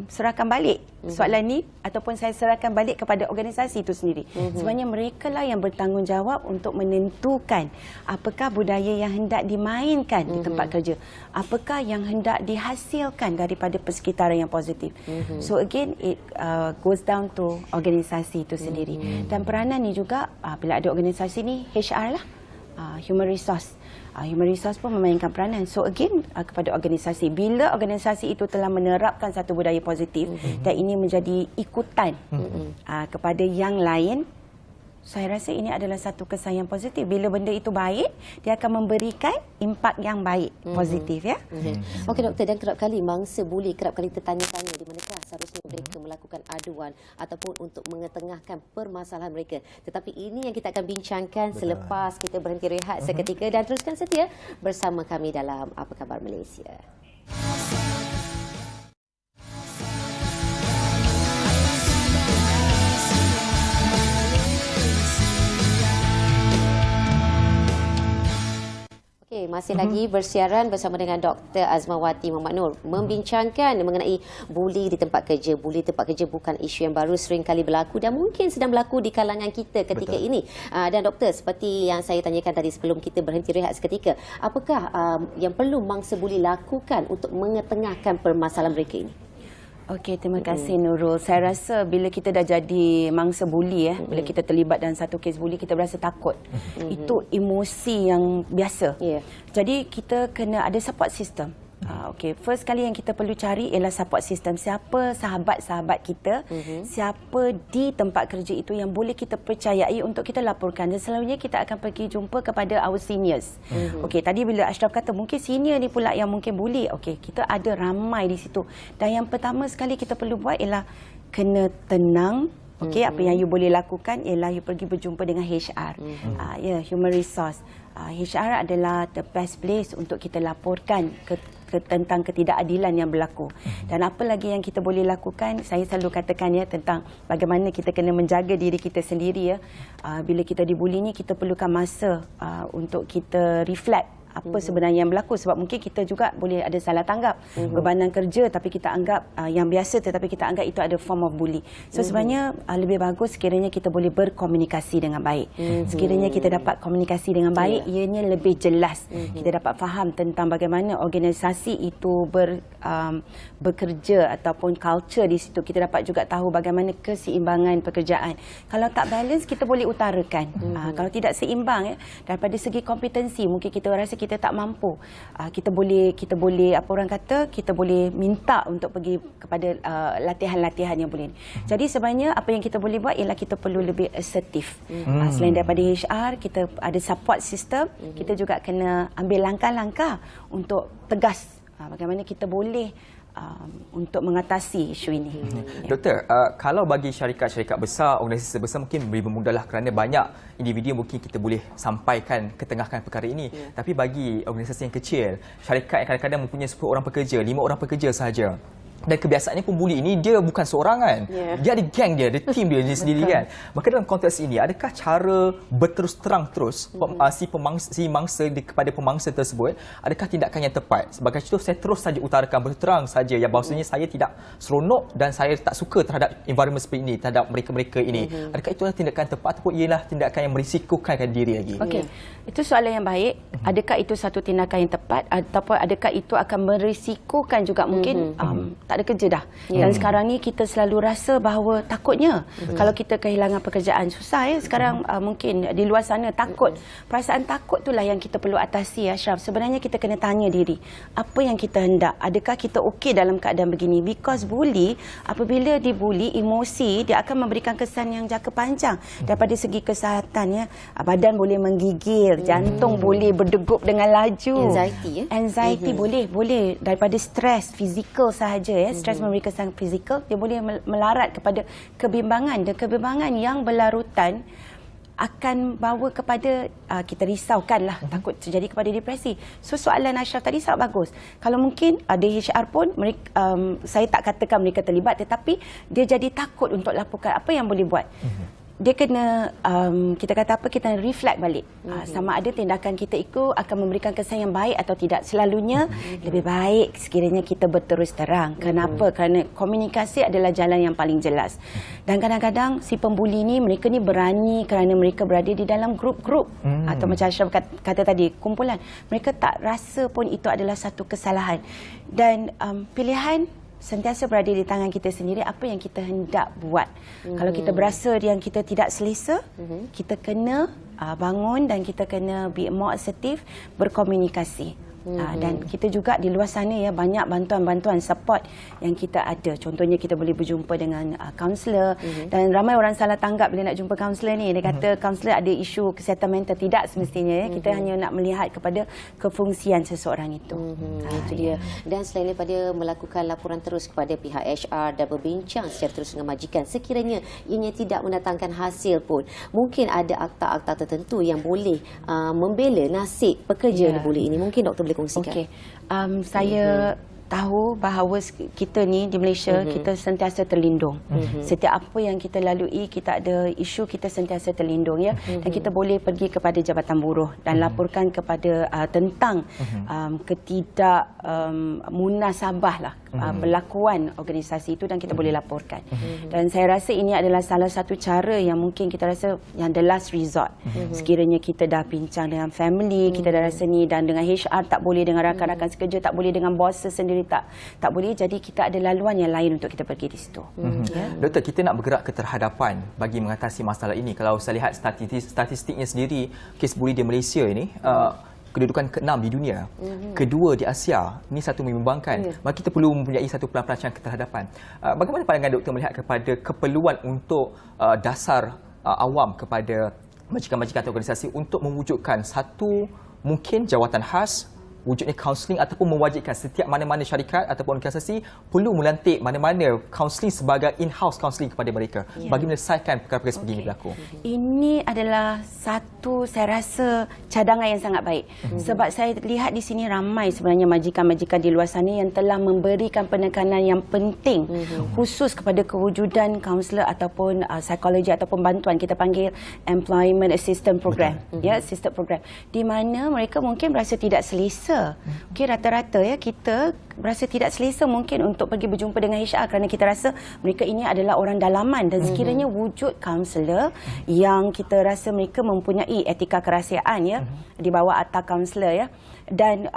serahkan balik soalan ni ataupun saya serahkan balik kepada organisasi itu sendiri. Sebenarnya mereka lah yang bertanggungjawab untuk menentukan apakah budaya yang hendak dimainkan di tempat kerja, apakah yang hendak dihasilkan daripada persekitaran yang positif. So again it goes down to organisasi itu sendiri. Dan peranan ni juga bila ada organisasi ni, HR lah, human resource. Human resource pun memainkan peranan. So again kepada organisasi, bila organisasi itu telah menerapkan satu budaya positif dan ini menjadi ikutan kepada yang lain, saya rasa ini adalah satu kesan yang positif. Bila benda itu baik, dia akan memberikan impak yang baik, positif ya. Okey doktor, dan kerap kali mangsa buli kerap kali tertanya-tanya di manakah seharusnya mereka melakukan aduan ataupun untuk mengetengahkan permasalahan mereka. Tetapi ini yang kita akan bincangkan selepas kita berhenti rehat seketika, dan teruskan setia bersama kami dalam Apa Khabar Malaysia. Okey, Okay, masih lagi bersiaran bersama dengan Dr. Azmawati Muhammad Nur membincangkan mengenai buli di tempat kerja. Buli di tempat kerja bukan isu yang baru, sering kali berlaku dan mungkin sedang berlaku di kalangan kita ketika ini. Dan doktor, seperti yang saya tanyakan tadi sebelum kita berhenti rehat seketika, apakah yang perlu mangsa buli lakukan untuk mengetengahkan permasalahan mereka ini? Okey, terima kasih Nurul. Saya rasa bila kita dah jadi mangsa buli, bila kita terlibat dalam satu kes buli, kita berasa takut. Itu emosi yang biasa. Jadi kita kena ada support system. Okey, first kali yang kita perlu cari ialah support system. Siapa sahabat-sahabat kita, siapa di tempat kerja itu yang boleh kita percayai untuk kita laporkan. Dan selalunya kita akan pergi jumpa kepada our seniors. Okey, tadi bila Ashraf kata mungkin senior ni pula yang mungkin bully. Okey, kita ada ramai di situ. Dan yang pertama sekali kita perlu buat ialah kena tenang. Okey, apa yang you boleh lakukan ialah you pergi berjumpa dengan HR. Human resource. HR adalah the best place untuk kita laporkan tentang ketidakadilan yang berlaku. Dan apa lagi yang kita boleh lakukan, saya selalu katakan tentang bagaimana kita kena menjaga diri kita sendiri. Bila kita dibuli ni, kita perlukan masa untuk kita reflect apa sebenarnya yang berlaku, sebab mungkin kita juga boleh ada salah tanggap bebanan kerja tapi kita anggap yang biasa, tetapi kita anggap itu ada form of bully. So sebenarnya lebih bagus sekiranya kita boleh berkomunikasi dengan baik. Sekiranya kita dapat komunikasi dengan baik, ianya lebih jelas. Kita dapat faham tentang bagaimana organisasi itu bekerja ataupun culture di situ. Kita dapat juga tahu bagaimana keseimbangan pekerjaan. Kalau tak balance, kita boleh utarakan. Kalau tidak seimbang, daripada segi kompetensi, mungkin kita rasa kita tak mampu, kita boleh apa orang kata, kita boleh minta untuk pergi kepada latihan-latihan yang boleh. Jadi sebenarnya apa yang kita boleh buat ialah kita perlu lebih assertif. Selain daripada HR, kita ada support system, kita juga kena ambil langkah-langkah untuk tegas bagaimana kita boleh untuk mengatasi isu ini. Doktor, kalau bagi syarikat-syarikat besar, organisasi besar mungkin lebih memudahlah kerana banyak individu mungkin kita boleh sampaikan, ketengahkan perkara ini. Tapi bagi organisasi yang kecil, syarikat yang kadang-kadang mempunyai 10 orang pekerja, 5 orang pekerja sahaja. Dan kebiasaannya pembuli ini dia bukan seorangan. Dia ada geng dia, ada tim dia sendiri kan. Maka dalam konteks ini, adakah cara berterus terang si mangsa kepada pemangsa tersebut, adakah tindakan yang tepat? Sebagai contoh, saya terus saja utarakan berterus terang saja yang bahawasanya saya tidak seronok dan saya tak suka terhadap environment seperti ini, terhadap mereka-mereka ini. Adakah itu tindakan yang tepat ataupun ialah tindakan yang merisikokan diri lagi? Okey, itu soalan yang baik. Adakah itu satu tindakan yang tepat ataupun adakah itu akan merisikokan juga mungkin tak ada kerja dah. Dan sekarang ni kita selalu rasa bahawa takutnya kalau kita kehilangan pekerjaan, susah sekarang. Mungkin di luar sana takut. Perasaan takut itulah yang kita perlu atasi, Ashraf. Sebenarnya kita kena tanya diri, apa yang kita hendak? Adakah kita okey dalam keadaan begini? Because bully, apabila dibuli, emosi dia akan memberikan kesan yang jangka panjang. Daripada segi kesihatan, badan boleh menggigil, jantung boleh berdegup dengan laju. Anxiety boleh daripada stres fizikal sahaja. Stres memberi kesan fizikal, dia boleh melarat kepada kebimbangan, dan kebimbangan yang berlarutan akan bawa kepada kita risaukanlah, takut terjadi kepada depresi. So soalan Ashraf tadi sangat bagus. Kalau mungkin ada HR pun mereka, saya tak katakan mereka terlibat, tetapi dia jadi takut untuk laporkan, apa yang boleh buat? Dia kena, kita kata apa, kita reflect balik. Sama ada tindakan kita itu akan memberikan kesan yang baik atau tidak. Selalunya lebih baik sekiranya kita berterus terang. Kenapa? Kerana komunikasi adalah jalan yang paling jelas. Dan kadang-kadang si pembuli ni, mereka ni berani kerana mereka berada di dalam grup-grup. Atau macam Ashraf kata tadi, kumpulan. Mereka tak rasa pun itu adalah satu kesalahan. Dan pilihan sentiasa berada di tangan kita sendiri, apa yang kita hendak buat. Kalau kita berasa yang kita tidak selesa, kita kena bangun dan kita kena be more assertive, berkomunikasi. Dan kita juga di luar sana banyak bantuan-bantuan support yang kita ada. Contohnya kita boleh berjumpa dengan kaunselor, dan ramai orang salah tanggap bila nak jumpa kaunselor ni. Dia kata kaunselor ada isu kesihatan mental. Tidak semestinya. Kita hanya nak melihat kepada kefungsian seseorang itu. Itu dia. Dan selain daripada melakukan laporan terus kepada pihak HR dan berbincang secara terus dengan majikan, sekiranya ianya tidak mendatangkan hasil pun, mungkin ada akta-akta tertentu yang boleh membela nasib pekerja dibuli ini. Mungkin doktor boleh kongsikan. Okey. Saya tahu bahawa kita ni di Malaysia kita sentiasa terlindung. Setiap apa yang kita lalui, kita ada isu, kita sentiasa terlindung ya. Dan kita boleh pergi kepada Jabatan Buruh dan laporkan kepada tentang ketidak munasabah lah perlakuan organisasi itu, dan kita boleh laporkan. Dan saya rasa ini adalah salah satu cara yang mungkin kita rasa yang the last resort. Sekiranya kita dah bincang dengan family, kita dah rasa ni, dan dengan HR tak boleh, dengan rakan-rakan sekerja tak boleh, dengan bos sendiri tak boleh, jadi kita ada laluan yang lain untuk kita pergi di situ. Doktor, kita nak bergerak ke terhadapan bagi mengatasi masalah ini. Kalau saya lihat statistiknya sendiri, kes buli di Malaysia ini kedudukan ke-6 di dunia, kedua di Asia. Ini satu membimbangkan. Maka kita perlu mempunyai satu pelan-pelan keterhadapan. Bagaimana pandangan doktor melihat kepada keperluan untuk dasar awam kepada majikan-majikan atau organisasi untuk mewujudkan satu mungkin jawatan khas, wujudnya kaunseling, ataupun mewajibkan setiap mana-mana syarikat ataupun organisasi perlu melantik mana-mana kaunseling sebagai in-house kaunseling kepada mereka bagi menyelesaikan perkara-perkara seperti ini berlaku. Ini adalah satu, saya rasa, cadangan yang sangat baik. Sebab saya lihat di sini ramai sebenarnya majikan-majikan di luar sana yang telah memberikan penekanan yang penting khusus kepada kewujudan kaunselor ataupun psikologi ataupun bantuan, kita panggil Employment Assistance Program. Ya, assisted program. Di mana mereka mungkin berasa tidak selesa. Mungkin rata-rata ya kita berasa tidak selesa mungkin untuk pergi berjumpa dengan HR kerana kita rasa mereka ini adalah orang dalaman, dan sekiranya wujud kaunselor yang kita rasa mereka mempunyai etika kerahsiaan ya di bawah atap kaunselor ya, dan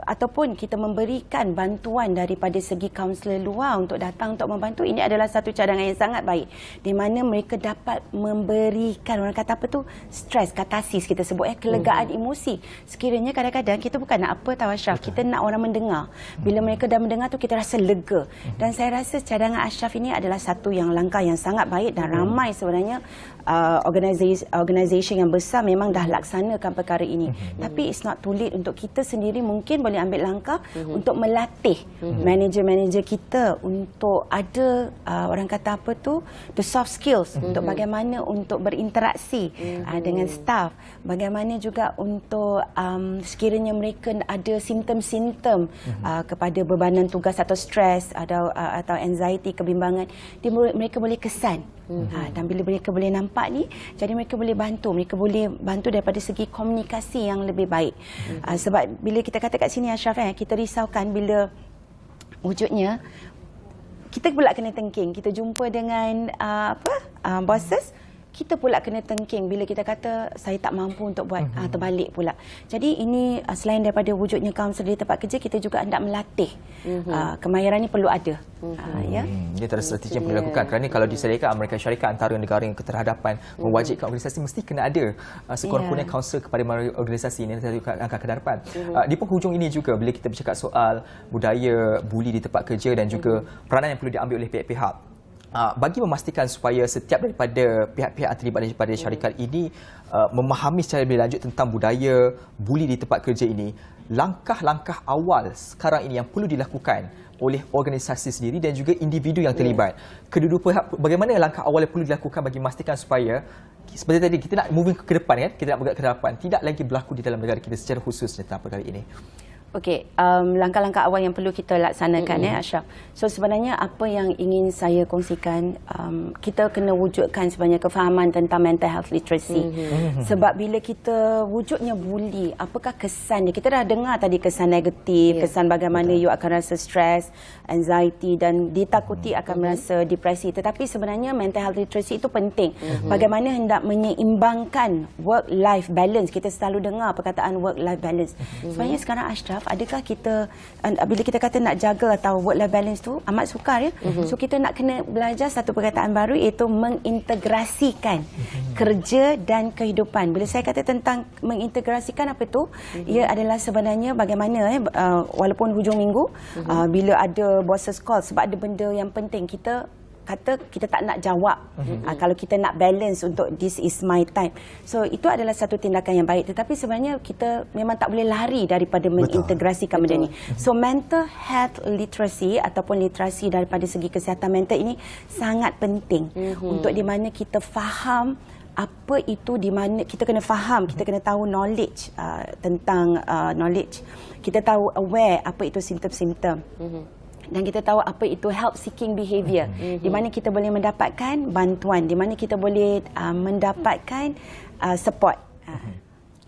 ataupun kita memberikan bantuan daripada segi kaunselor luar untuk datang untuk membantu, ini adalah satu cadangan yang sangat baik di mana mereka dapat memberikan, orang kata apa tu, stres katasis kita sebut kelegaan emosi. Sekiranya kadang-kadang kita bukan nak apa tahu Ashraf, kita nak orang mendengar. Bila mereka dah mendengar tu kita rasa lega. Dan saya rasa cadangan Ashraf ini adalah satu yang langkah yang sangat baik, dan ramai sebenarnya organisasi yang besar memang dah laksanakan perkara ini. Tapi it's not too late untuk kita sendiri mungkin boleh ambil langkah untuk melatih manager-manager kita untuk ada orang kata apa tu, the soft skills untuk bagaimana untuk berinteraksi dengan staff, bagaimana juga untuk sekiranya mereka ada simptom-simptom kepada bebanan tugas atau stres atau anxiety, kebimbangan, mereka boleh kesan. Dan bila mereka boleh nampak ni, jadi mereka boleh bantu daripada segi komunikasi yang lebih baik. Sebab bila kita kata kat sini Ashraf, kita risaukan bila wujudnya kita pula kena thinking, kita jumpa dengan bosses, kita pula kena thinking bila kita kata saya tak mampu untuk buat, terbalik pula. Jadi ini selain daripada wujudnya kaunselor di tempat kerja, kita juga hendak melatih. Kemahiran ini perlu ada. Ya. Dia ada strategi yang perlu dilakukan, kerana kalau disediakan Amerika Syarikat antara negara yang keterhadapan mewajibkan organisasi, mesti kena ada sekurang-kurangnya kaunselor kepada organisasi ini akan ke hadapan. Di penghujung ini juga, bila kita bercakap soal budaya buli di tempat kerja dan juga peranan yang perlu diambil oleh pihak-pihak, bagi memastikan supaya setiap daripada pihak-pihak yang terlibat daripada syarikat ini memahami secara lebih lanjut tentang budaya buli di tempat kerja ini, langkah-langkah awal sekarang ini yang perlu dilakukan oleh organisasi sendiri dan juga individu yang terlibat. Kedua-dua pihak, bagaimana langkah awal yang perlu dilakukan bagi memastikan supaya seperti tadi kita nak moving ke depan, kita nak bergerak ke depan, tidak lagi berlaku di dalam negara kita secara khusus tentang perkara ini. Okey, langkah-langkah awal yang perlu kita laksanakan Ashraf. So sebenarnya apa yang ingin saya kongsikan, kita kena wujudkan sebenarnya kefahaman tentang mental health literacy. Sebab bila kita wujudnya buli, apakah kesannya? Kita dah dengar tadi kesan negatif, kesan bagaimana you akan rasa stres, anxiety, dan ditakuti akan merasa depresi. Tetapi sebenarnya mental health literacy itu penting. Bagaimana hendak menyeimbangkan work-life balance. Kita selalu dengar perkataan work-life balance. Sebenarnya sekarang Ashraf, adakah kita bila kita kata nak jaga atau work life balance tu amat sukar ya. So kita nak kena belajar satu perkataan baru, iaitu mengintegrasikan kerja dan kehidupan. Bila saya kata tentang mengintegrasikan apa tu, ia adalah sebenarnya bagaimana walaupun hujung minggu bila ada bosses call sebab ada benda yang penting, kita kata kita tak nak jawab. Kalau kita nak balance untuk this is my time. So itu adalah satu tindakan yang baik. Tetapi sebenarnya kita memang tak boleh lari daripada mengintegrasikan benda ni. So mental health literacy ataupun literasi daripada segi kesihatan mental ini sangat penting untuk di mana kita faham apa itu di mana kita kena faham, kita kena tahu knowledge tentang knowledge. Kita tahu aware apa itu simptom-simptom. Dan kita tahu apa itu help seeking behavior. Di mana kita boleh mendapatkan bantuan, di mana kita boleh mendapatkan support.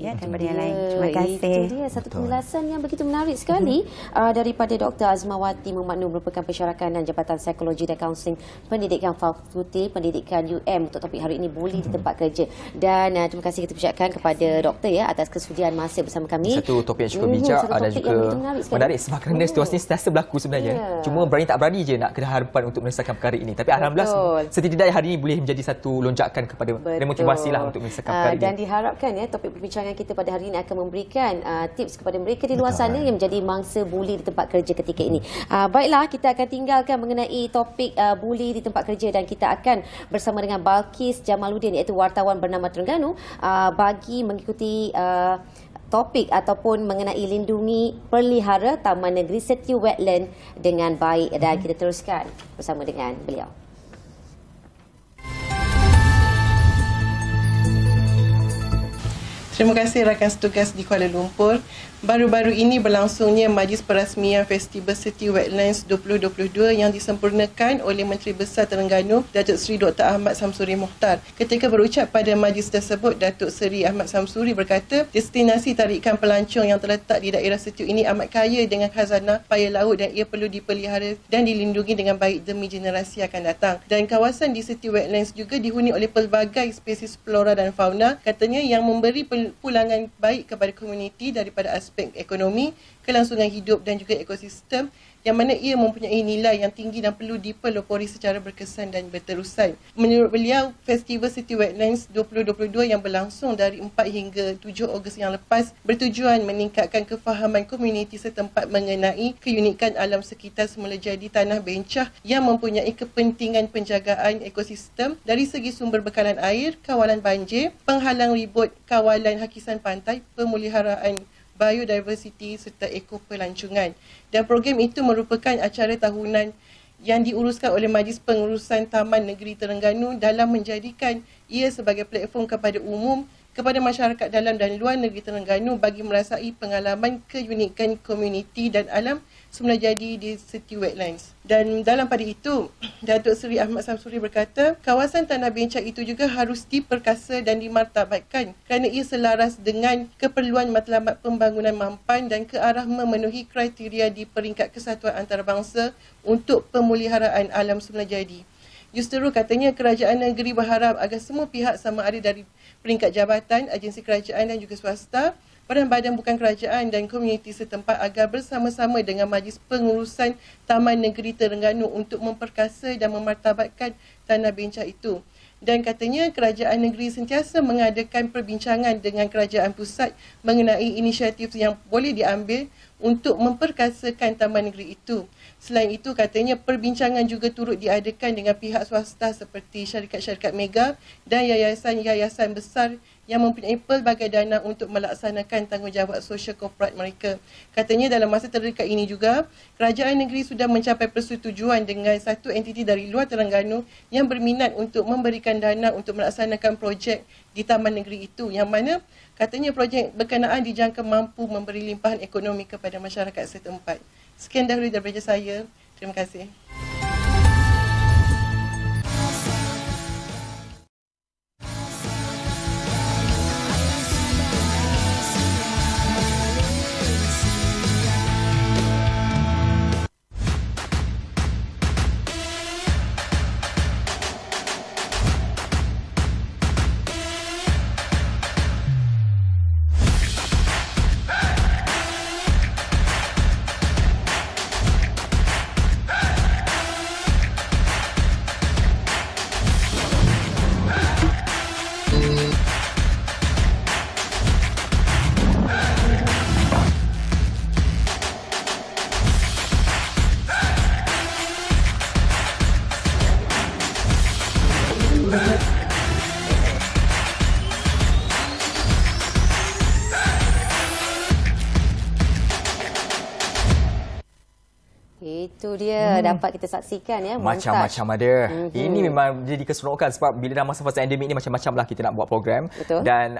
Ya, daripada yang lain. Terima kasih. Itu dia satu penjelasan yang begitu menarik sekali daripada Dr. Azmawati Muhammad Nur, merupakan pensyarakan dan Jabatan Psikologi dan Kaunseling Pendidikan Fakulti Pendidikan UM untuk topik hari ini, bully di tempat kerja. Dan terima kasih kita ucapkan kepada doktor ya atas kesudian masa bersama kami. Satu topik yang cukup bijak satu dan topik juga yang menarik sebab kerana situasi ini sentiasa berlaku sebenarnya. Cuma berani tak berani je nak kena harapan untuk menyelesaikan perkara ini. Tapi alhamdulillah setidaknya hari ini boleh menjadi satu lonjakan kepada dan motivasilah untuk menyelesaikan perkara ini. Dan diharapkan ya topik perbincangan kita pada hari ini akan memberikan tips kepada mereka di luar sana yang menjadi mangsa buli di tempat kerja ketika ini. Baiklah, kita akan tinggalkan mengenai topik buli di tempat kerja dan kita akan bersama dengan Balkis Jamaluddin, iaitu wartawan bernama Terengganu, bagi mengikuti topik ataupun mengenai lindungi pelihara Taman Negeri Setiu Wetland dengan baik, dan kita teruskan bersama dengan beliau. Terima kasih rakan setugas di Kuala Lumpur. Baru-baru ini berlangsungnya Majlis Perasmian Festival Setiu Wetlands 2022 yang disempurnakan oleh Menteri Besar Terengganu, Datuk Seri Dr. Ahmad Samsuri Mohtar. Ketika berucap pada majlis tersebut, Datuk Seri Ahmad Samsuri berkata, destinasi tarikan pelancong yang terletak di daerah Setiu ini amat kaya dengan khazanah paya laut dan ia perlu dipelihara dan dilindungi dengan baik demi generasi akan datang. Dan kawasan di Setiu Wetlands juga dihuni oleh pelbagai spesies flora dan fauna, katanya, yang memberi pulangan baik kepada komuniti daripada aspek ekonomi, kelangsungan hidup dan juga ekosistem, yang mana ia mempunyai nilai yang tinggi dan perlu dipelopori secara berkesan dan berterusan. Menurut beliau, Festival Setiu Wetlands 2022 yang berlangsung dari 4 hingga 7 Ogos yang lepas bertujuan meningkatkan kefahaman komuniti setempat mengenai keunikan alam sekitar semula jadi tanah bencah yang mempunyai kepentingan penjagaan ekosistem dari segi sumber bekalan air, kawalan banjir, penghalang ribut, kawalan hakisan pantai, pemeliharaan biodiversiti serta ekopelancongan. Dan program itu merupakan acara tahunan yang diuruskan oleh Majlis Pengurusan Taman Negeri Terengganu dalam menjadikan ia sebagai platform kepada umum, kepada masyarakat dalam dan luar negeri Terengganu bagi merasai pengalaman keunikan komuniti dan alam semula jadi di Setiu Wetlands. Dan dalam pada itu, Datuk Seri Ahmad Samsuri berkata, kawasan tanah bencak itu juga harus diperkasa dan dimartabatkan kerana ia selaras dengan keperluan matlamat pembangunan mampan dan ke arah memenuhi kriteria di peringkat kesatuan antarabangsa untuk pemeliharaan alam semula jadi. Justeru katanya kerajaan negeri berharap agar semua pihak sama ada dari peringkat jabatan, agensi kerajaan dan juga swasta, badan-badan bukan kerajaan dan komuniti setempat agar bersama-sama dengan Majlis Pengurusan Taman Negeri Terengganu untuk memperkasa dan memartabatkan tanah bencak itu. Dan katanya kerajaan negeri sentiasa mengadakan perbincangan dengan kerajaan pusat mengenai inisiatif yang boleh diambil untuk memperkasakan taman negeri itu. Selain itu, katanya perbincangan juga turut diadakan dengan pihak swasta seperti syarikat-syarikat mega dan yayasan-yayasan besar yang mempunyai pelbagai dana untuk melaksanakan tanggungjawab sosial korporat mereka. Katanya dalam masa terdekat ini juga, kerajaan negeri sudah mencapai persetujuan dengan satu entiti dari luar Terengganu yang berminat untuk memberikan dana untuk melaksanakan projek di taman negeri itu, yang mana katanya projek berkenaan dijangka mampu memberi limpahan ekonomi kepada masyarakat setempat. Sekian dahulu daripada saya. Terima kasih. Itu dia dapat kita saksikan ya. Macam-macam ada. Ini memang jadi keseronokan sebab bila dah masa-masa endemik ni macam-macam lah kita nak buat program. Betul. Dan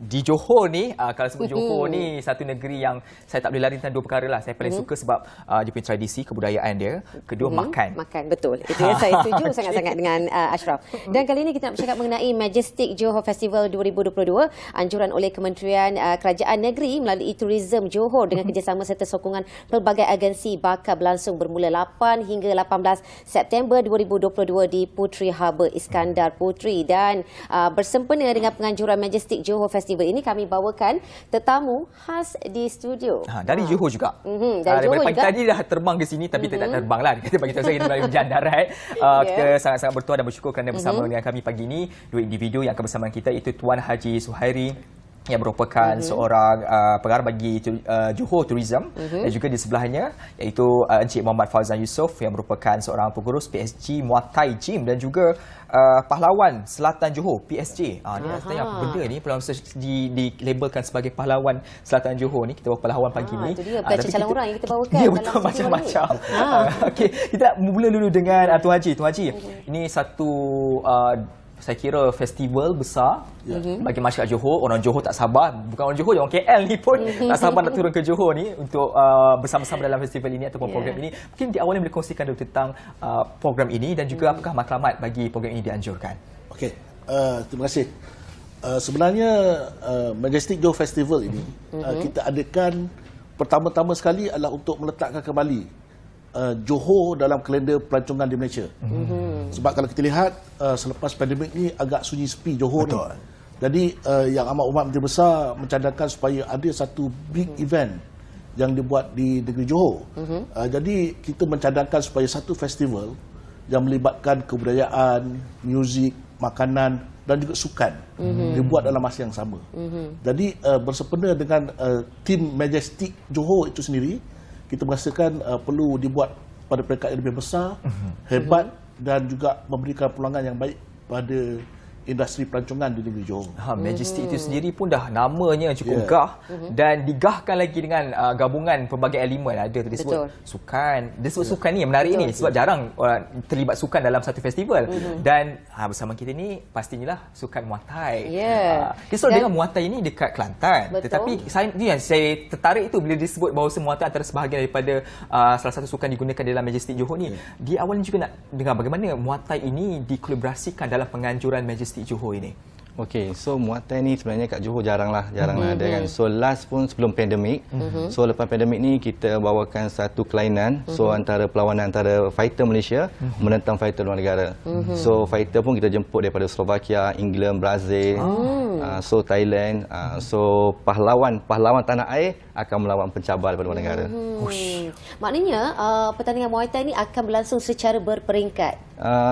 di Johor ni, kalau sebut Johor ni satu negeri yang saya tak boleh lari tentang dua perkara lah. Saya paling suka sebab dia punya tradisi, kebudayaan dia. Kedua, makan. Makan, betul. Itu yang saya setuju sangat-sangat dengan Ashraf. Dan kali ini kita nak bercakap mengenai Majestic Johor Festival 2022, anjuran oleh Kementerian Kerajaan Negeri melalui Tourism Johor dengan kerjasama serta sokongan pelbagai agensi bakal berlangsung bermula 8 hingga 18 September 2022 di Puteri Harbour Iskandar Puteri. Dan bersempena dengan penganjuran Majestic Johor Festival ini, kami bawakan tetamu khas di studio. Dari Johor juga. Dari Johor pagi juga. tadi dah terbang ke sini tapi tak terbang lah. Kita bagi tahu saya kita melalui hujan darat. Kita sangat-sangat bertuah dan bersyukur kerana bersama dengan kami pagi ini dua individu yang akan bersama kita, iaitu Tuan Haji Suhairi yang merupakan seorang pengarah bagi Johor Tourism, dan juga di sebelahnya iaitu Encik Muhammad Fauzan Yusof yang merupakan seorang pengurus PSG Muay Thai Gym dan juga pahlawan Selatan Johor PSG. Ni rasanya apa benda ni, pahlawan dilabelkan sebagai pahlawan Selatan Johor ni. Kita bawa pahlawan pagi ni. Itu dia bukan calon orang yang kita bawakan. Dia betul macam-macam. Okey, kita mula dulu dengan Tuan Haji. Tuan Haji, ini satu saya kira festival besar bagi masyarakat Johor. Orang Johor tak sabar, bukan orang Johor, orang KL ni pun tak sabar nak turun ke Johor ni untuk bersama-sama dalam festival ini ataupun program ini. Mungkin di awal boleh kongsikan dulu tentang program ini dan juga apakah matlamat bagi program ini dianjurkan. Okey, terima kasih. Sebenarnya Majestic Johor Festival ini kita adakan pertama-tama sekali adalah untuk meletakkan kembali Johor dalam kalender pelancongan di Malaysia. Sebab kalau kita lihat selepas pandemik ni agak sunyi sepi Johor ni. Jadi yang amat Menteri Besar mencadangkan supaya ada satu big event yang dibuat di negeri Johor. Jadi kita mencadangkan supaya satu festival yang melibatkan kebudayaan, muzik, makanan dan juga sukan dibuat dalam masa yang sama. Jadi bersempena dengan tim Majestic Johor itu sendiri, kita merasakan perlu dibuat pada peringkat yang lebih besar, hebat dan juga memberikan peluangan yang baik pada industri pelancongan di negeri Johor. Majestic itu sendiri pun dah namanya cukup gah dan digahkan lagi dengan gabungan pelbagai elemen. Ada tadi sebut sukan. Dia sebut sukan ni yang menarik ni sebab jarang orang terlibat sukan dalam satu festival. Dan bersama kita ni pastinya sukan Muay Thai. Kita selalu dengar Muay Thai ini dekat Kelantan. Tetapi saya tertarik itu bila disebut bahawa Muay Thai antara sebahagian daripada salah satu sukan digunakan dalam Majestic Johor ni. Di awal juga nak dengar bagaimana Muay Thai ini dikolaborasikan dalam penganjuran Majestic Johor ini. Okey, so Muay Thai ni sebenarnya kat Johor jarang ada kan. So last pun sebelum pandemik. So lepas pandemik ni kita bawakan satu kelainan. So antara perlawanan antara fighter Malaysia menentang fighter luar negara. So fighter pun kita jemput daripada Slovakia, England, Brazil, so Thailand. So pahlawan tanah air akan melawan pencabar daripada luar negara. Maknanya pertandingan Muay Thai ni akan berlangsung secara berperingkat.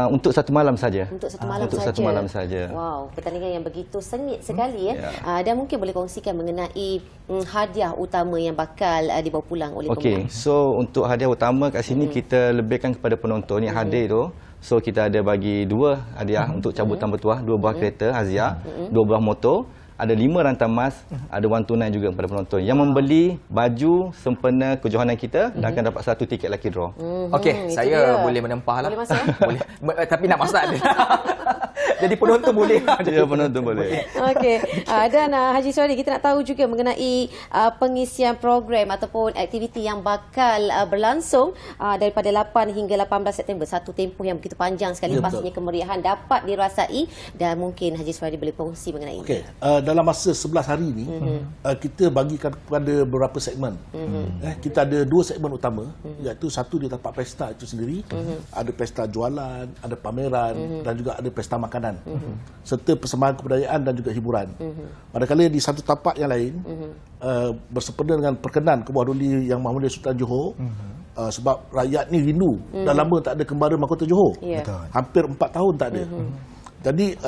Untuk satu malam saja. Untuk satu malam saja. Satu malam saja. Wow, pertandingan yang begitu sengit sekali dan mungkin boleh kongsikan mengenai hadiah utama yang bakal dibawa pulang oleh pemenang. Okey, so untuk hadiah utama kat sini kita lebihkan kepada penonton yang hadir tu. So kita ada bagi 2 hadiah untuk cabutan bertuah, 2 buah kereta Hazia, 2 buah motor. Ada 5 rantai emas, ada wang tunai juga kepada penonton. Yang membeli baju sempena kejohanan kita dan akan dapat 1 tiket lucky draw. Okey, saya boleh menempah lah. Boleh masuk? Boleh. Tapi nak masak dia. Jadi penonton boleh. Ya, penonton boleh. Okey. Dan Haji Suhairi, kita nak tahu juga mengenai pengisian program ataupun aktiviti yang bakal berlangsung daripada 8 hingga 18 September. Satu tempoh yang begitu panjang sekali. Pastinya kemeriahan dapat dirasai dan mungkin Haji Suhairi boleh kongsi mengenai ini. Dalam masa 11 hari ini kita bagikan kepada beberapa segmen. Kita ada 2 segmen utama, iaitu satu di tempat pesta itu sendiri, ada pesta jualan, ada pameran dan juga ada pesta makanan, serta persembahan kebudayaan dan juga hiburan. Manakala di satu tapak yang lain bersempena dengan perkenan Kebuah Duli Yang Mahmudia Sultan Johor, sebab rakyat ni rindu, dah lama tak ada kembara mahkota Johor. Hampir 4 tahun tak ada. Jadi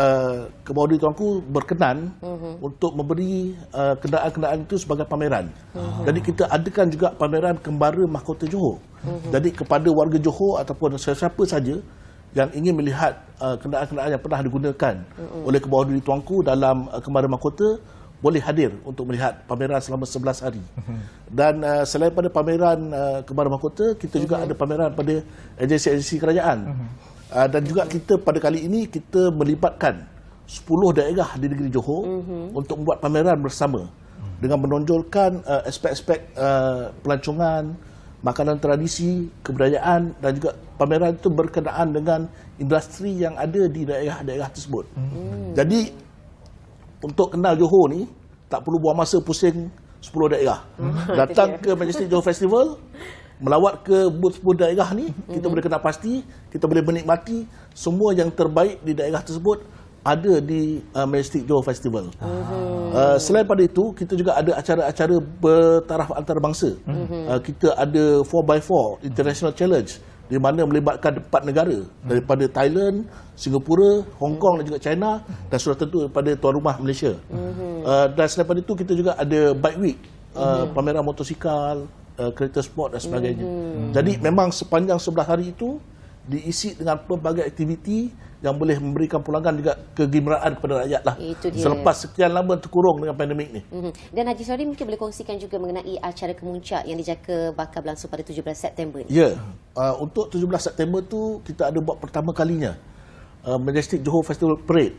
Kebuah Duli Tuanku berkenan untuk memberi kenderaan-kenderaan itu sebagai pameran. Jadi kita adakan juga pameran kembara mahkota Johor. Jadi kepada warga Johor ataupun siapa saja yang ingin melihat kenderaan-kenderaan yang pernah digunakan oleh Kebuah Duli Tuanku dalam kembara mahkota, boleh hadir untuk melihat pameran selama 11 hari. Dan selain pada pameran Kembaran Mahkota, kita juga ada pameran pada agensi-agensi kerajaan. Dan juga kita pada kali ini kita melibatkan 10 daerah di negeri Johor untuk membuat pameran bersama dengan menonjolkan aspek-aspek pelancongan, makanan tradisi, kebudayaan, dan juga pameran itu berkenaan dengan industri yang ada di daerah-daerah tersebut. Jadi untuk kenal Johor ni tak perlu buang masa pusing 10 daerah. Datang ke Majestic Johor Festival, melawat ke booth-booth daerah ni, kita boleh kenal pasti, kita boleh menikmati semua yang terbaik di daerah tersebut ada di Majestic Johor Festival. Selain pada itu, kita juga ada acara-acara bertaraf antarabangsa. Kita ada 4x4 International Challenge di mana melibatkan 4 negara daripada Thailand, Singapura, Hong Kong dan juga China, dan sudah tentu daripada tuan rumah Malaysia. Dan selain pada itu, kita juga ada Bike Week, pameran motosikal, kereta sport dan sebagainya. Jadi memang sepanjang 11 hari itu diisi dengan pelbagai aktiviti yang boleh memberikan pulangan juga kegembiraan kepada rakyat lah. Itu dia. Selepas sekian lama terkurung dengan pandemik ni. Dan Haji Suhari mungkin boleh kongsikan juga mengenai acara kemuncak yang dijangka bakal berlangsung pada 17 September ni. Ya, untuk 17 September tu kita ada buat pertama kalinya Majestic Johor Festival Parade.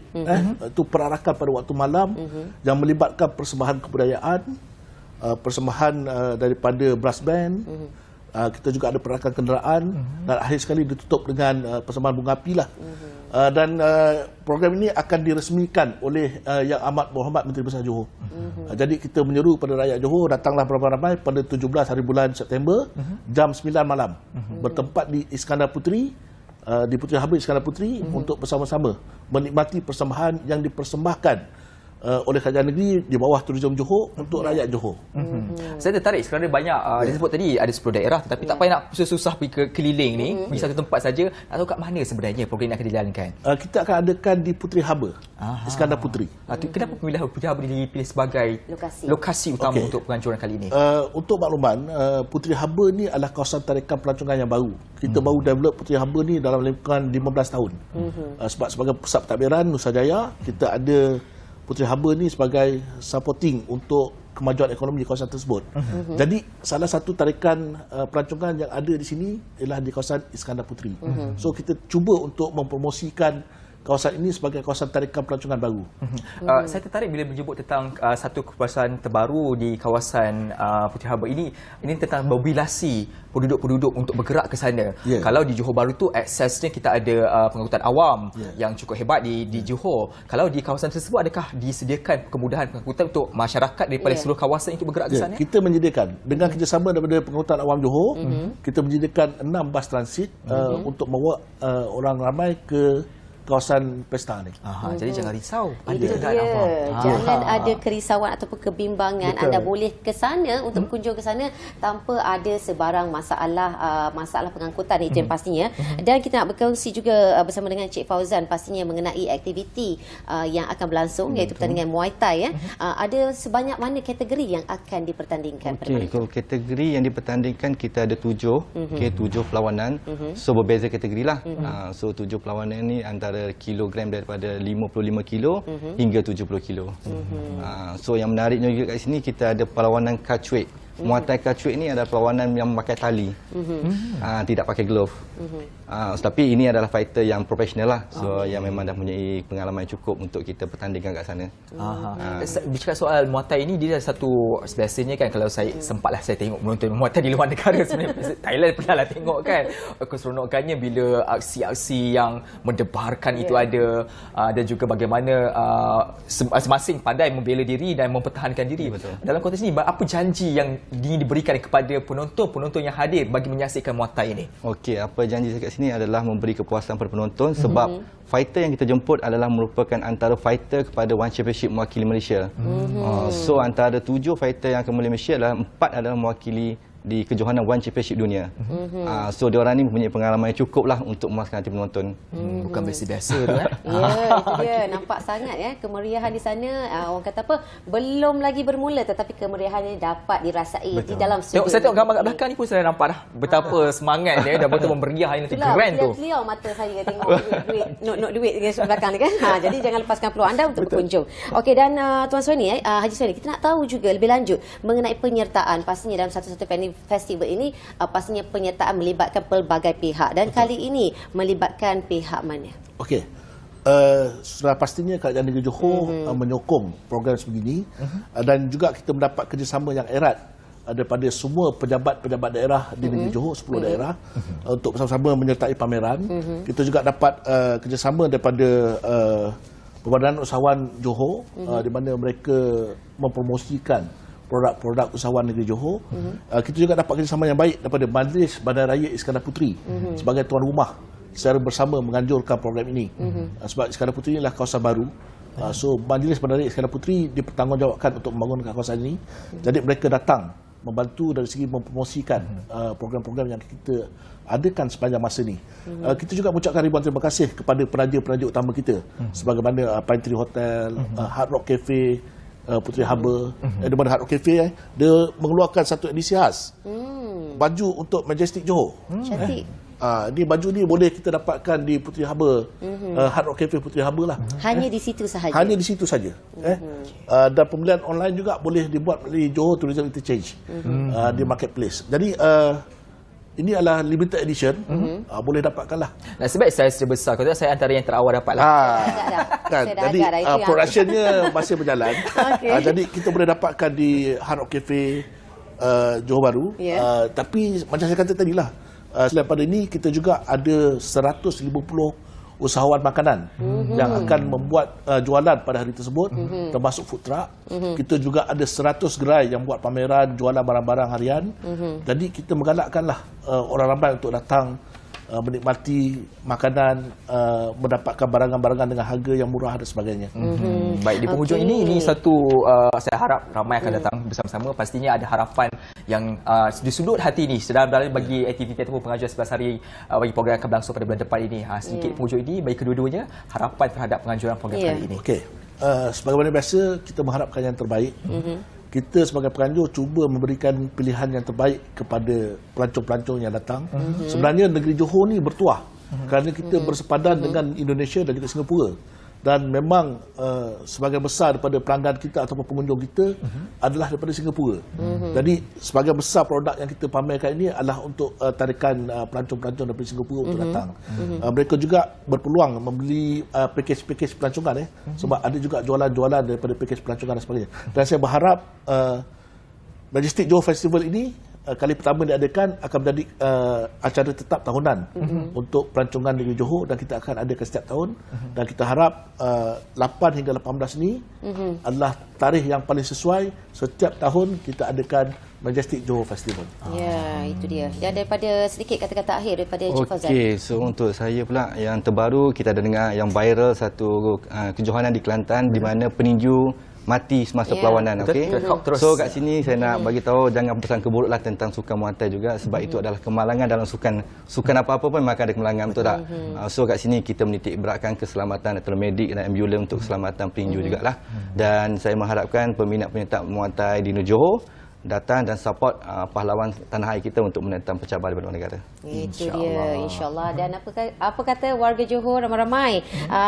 Itu perarakan pada waktu malam yang melibatkan persembahan kebudayaan, persembahan daripada brass band. Kita juga ada perarakan kenderaan dan akhir sekali ditutup dengan persembahan bunga api lah. Dan program ini akan diresmikan oleh Yang Amat Berhormat Menteri Besar Johor. Jadi kita menyeru pada rakyat Johor, datanglah beramai-ramai pada 17 hari bulan September jam 9 malam bertempat di Iskandar Puteri, di Puteri Harbour Iskandar Puteri, untuk bersama-sama menikmati persembahan yang dipersembahkan oleh kerajaan negeri di bawah Tourism Johor untuk rakyat Johor. Saya tertarik kerana banyak dia sebut tadi ada 10 daerah, tetapi tak payah nak susah-susah pergi ke keliling ni, pergi satu tempat saja. Tak tahu kat mana sebenarnya program ini akan dijalankan. Kita akan adakan di Puteri Harbour, Iskandar Puteri. Kenapa pemilihan Puteri Harbour dipilih sebagai lokasi utama untuk pelancongan kali ini? Untuk makluman, Puteri Harbour ni adalah kawasan tarikan pelancongan yang baru. Kita baru develop Puteri Harbour ni dalam lingkungan 15 tahun. Sebab sebagai pusat pentadbiran Nusajaya, kita ada Puteri Harbour ni sebagai supporting untuk kemajuan ekonomi di kawasan tersebut. Jadi salah satu tarikan pelancongan yang ada di sini ialah di kawasan Iskandar Puteri. So kita cuba untuk mempromosikan kawasan ini sebagai kawasan tarikan pelancongan baru. Saya tertarik bila menyebut tentang satu kawasan terbaru di kawasan Puteri Harbour ini tentang mobilasi penduduk-penduduk untuk bergerak ke sana. Kalau di Johor Bahru tu aksesnya kita ada pengangkutan awam yang cukup hebat di Johor. Kalau di kawasan tersebut adakah disediakan kemudahan pengangkutan untuk masyarakat daripada seluruh kawasan itu bergerak ke sana? Kita menyediakan dengan kerjasama daripada pengangkutan awam Johor, kita menyediakan 6 bas transit untuk membawa orang ramai ke kawasan pesta ni. Jadi jangan risau. Itu dia. Jangan ada kerisauan ataupun kebimbangan. Anda boleh ke sana untuk berkunjung ke sana tanpa ada sebarang masalah pengangkutan, itu yang pastinya. Dan kita nak berkongsi juga bersama dengan Cik Fauzan pastinya mengenai aktiviti yang akan berlangsung, iaitu pertandingan Muay Thai. Ada sebanyak mana kategori yang akan dipertandingkan? Kalau kategori yang dipertandingkan kita ada 7, 7 perlawanan. So berbeza kategori lah. So 7 perlawanan ni antara kilogram daripada 55 kilo hingga 70 kilo. So yang menariknya juga kat sini kita ada perlawanan kacuik. Muay Thai kacuik ni adalah perlawanan yang memakai tali. Tidak pakai glove. Tapi ini adalah fighter yang profesional lah. So yang memang dah mempunyai pengalaman cukup untuk kita pertandingkan kat sana. Bicara soal Muay Thai ini, dia satu biasanya kan, kalau saya sempatlah saya tengok menonton Muay Thai di luar negara sebenarnya. Thailand pernah lah tengok kan. Keseronokannya bila aksi-aksi yang mendebarkan itu ada, dan juga bagaimana masing-masing pandai membela diri dan mempertahankan diri. Dalam konteks ini, apa janji yang ingin diberikan kepada penonton-penonton yang hadir bagi menyaksikan Muay Thai ini? Okey, apa janji saya kat sini adalah memberi kepuasan kepada penonton, sebab fighter yang kita jemput adalah merupakan antara fighter kepada One Championship mewakili Malaysia. So antara 7 fighter yang akan mewakili Malaysia adalah 4 adalah mewakili di kejohanan One Championship dunia. So diorang ni mempunyai pengalaman yang cukup lah untuk memuaskan hati penonton. Bukan biasa-biasa tu Ya, itu dia. Nampak sangat ya kemeriahan di sana. Orang kata apa, belum lagi bermula tetapi kemeriahan ini dapat dirasai di dalam studio. Saya tengok gambar kat belakang ni pun saya nampak dah betapa semangat dia dan betul memeriah ini Itulah, grand tu. Clear mata saya tengok duit, duit di belakang ni kan. Jadi jangan lepaskan peluang anda untuk berkunjung. Okey, dan Tuan Soni, Haji Soni, kita nak tahu juga lebih lanjut mengenai penyertaan. Pastinya dalam satu-satu festival ini pastinya penyertaan melibatkan pelbagai pihak dan kali ini melibatkan pihak mana? Okey. Sudah pastinya Kerajaan Negeri Johor menyokong program sebegini dan juga kita mendapat kerjasama yang erat daripada semua pejabat-pejabat daerah di Negeri Johor, 10 daerah untuk bersama-sama menyertai pameran. Kita juga dapat kerjasama daripada Perbadangan Usahawan Johor di mana mereka mempromosikan produk-produk usahawan negeri Johor. Kita juga dapat kerjasama yang baik daripada Majlis Bandaraya Iskandar Puteri sebagai tuan rumah secara bersama menganjurkan program ini. Sebab Iskandar Puteri inilah kawasan baru. So Majlis Bandaraya Iskandar Puteri dipertanggungjawabkan untuk membangunkan kawasan ini. Jadi mereka datang membantu dari segi mempromosikan program-program yang kita adakan sepanjang masa ini. Kita juga mengucapkan ribuan terima kasih kepada penaja-penaja utama kita sebagaimana Pine Tree Hotel, Hard Rock Cafe, Puteri Harbour, di mana Hard Rock Cafe dia mengeluarkan satu edisi khas baju untuk Majestic Johor. Cantik. Ni baju ni boleh kita dapatkan di Puteri Harbour, Hard Rock Cafe Puteri Harbour lah. Hanya di situ sahaja. Hanya di situ saja. Dan pembelian online juga boleh dibuat di Johor Tourism Interchange di marketplace. Jadi ini adalah limited edition, boleh dapatkan lah. Nasib baik saya besar, kalau saya antara yang terawal dapat lah. Kan? Jadi productionnya masih berjalan. Jadi kita boleh dapatkan di Hard Rock Cafe Johor Bahru. Tapi macam saya kata tadi lah, selain pada ini kita juga ada 150 usahawan makanan yang akan membuat jualan pada hari tersebut, termasuk food truck. Kita juga ada 100 gerai yang buat pameran jualan barang-barang harian. Jadi kita menggalakkanlah orang ramai untuk datang menikmati makanan, mendapatkan barangan-barangan dengan harga yang murah dan sebagainya. Baik, di penghujung ini satu saya harap ramai akan datang bersama-sama. Pastinya ada harapan yang di sudut hati ini sedang bagi aktiviti ataupun pengajuan 11 hari bagi program yang akan berlangsung pada bulan depan ini. Sedikit penghujung ini bagi kedua-duanya harapan terhadap pengajuan program kali ini. Okey. Sebagaimana biasa kita mengharapkan yang terbaik. Kita sebagai penganjur cuba memberikan pilihan yang terbaik kepada pelancong-pelancong yang datang. Sebenarnya negeri Johor ni bertuah kerana kita bersepadan dengan Indonesia dan juga Singapura. Dan memang sebagian besar daripada pelanggan kita ataupun pengunjung kita adalah daripada Singapura. Jadi sebagian besar produk yang kita pamerkan ini adalah untuk tarikan pelancong-pelancong daripada Singapura untuk datang. Mereka juga berpeluang membeli pakej-pakej pelancongan sebab ada juga jualan-jualan daripada pakej pelancongan dan sebagainya. Dan saya berharap Majestic Johor Festival ini kali pertama diadakan akan menjadi acara tetap tahunan untuk pelancongan negeri Johor dan kita akan adakan setiap tahun dan kita harap 8 hingga 18 ini adalah tarikh yang paling sesuai setiap tahun kita adakan Majestic Johor Festival. Ya, itu dia. Dan daripada sedikit kata-kata akhir daripada Encik Fauzan. Okey, so untuk saya pula yang terbaru kita ada dengar yang viral satu kejohanan di Kelantan di mana peninju mati semasa perlawanan. Okey. So kat sini saya nak bagi tahu jangan bersangka buruklah tentang sukan Muay Thai juga sebab itu adalah kemalangan dalam sukan apa-apa pun maka ada kemalangan, betul tak? So kat sini kita menitik beratkan keselamatan antara medik dan ambulans untuk keselamatan peninju jugalah. Dan saya mengharapkan peminat-peminat Muay Thai di Johor datang dan support pahlawan tanah air kita untuk menentang pencabar daripada negara. Itu dia, insyaAllah. Dan apa kata warga Johor ramai-ramai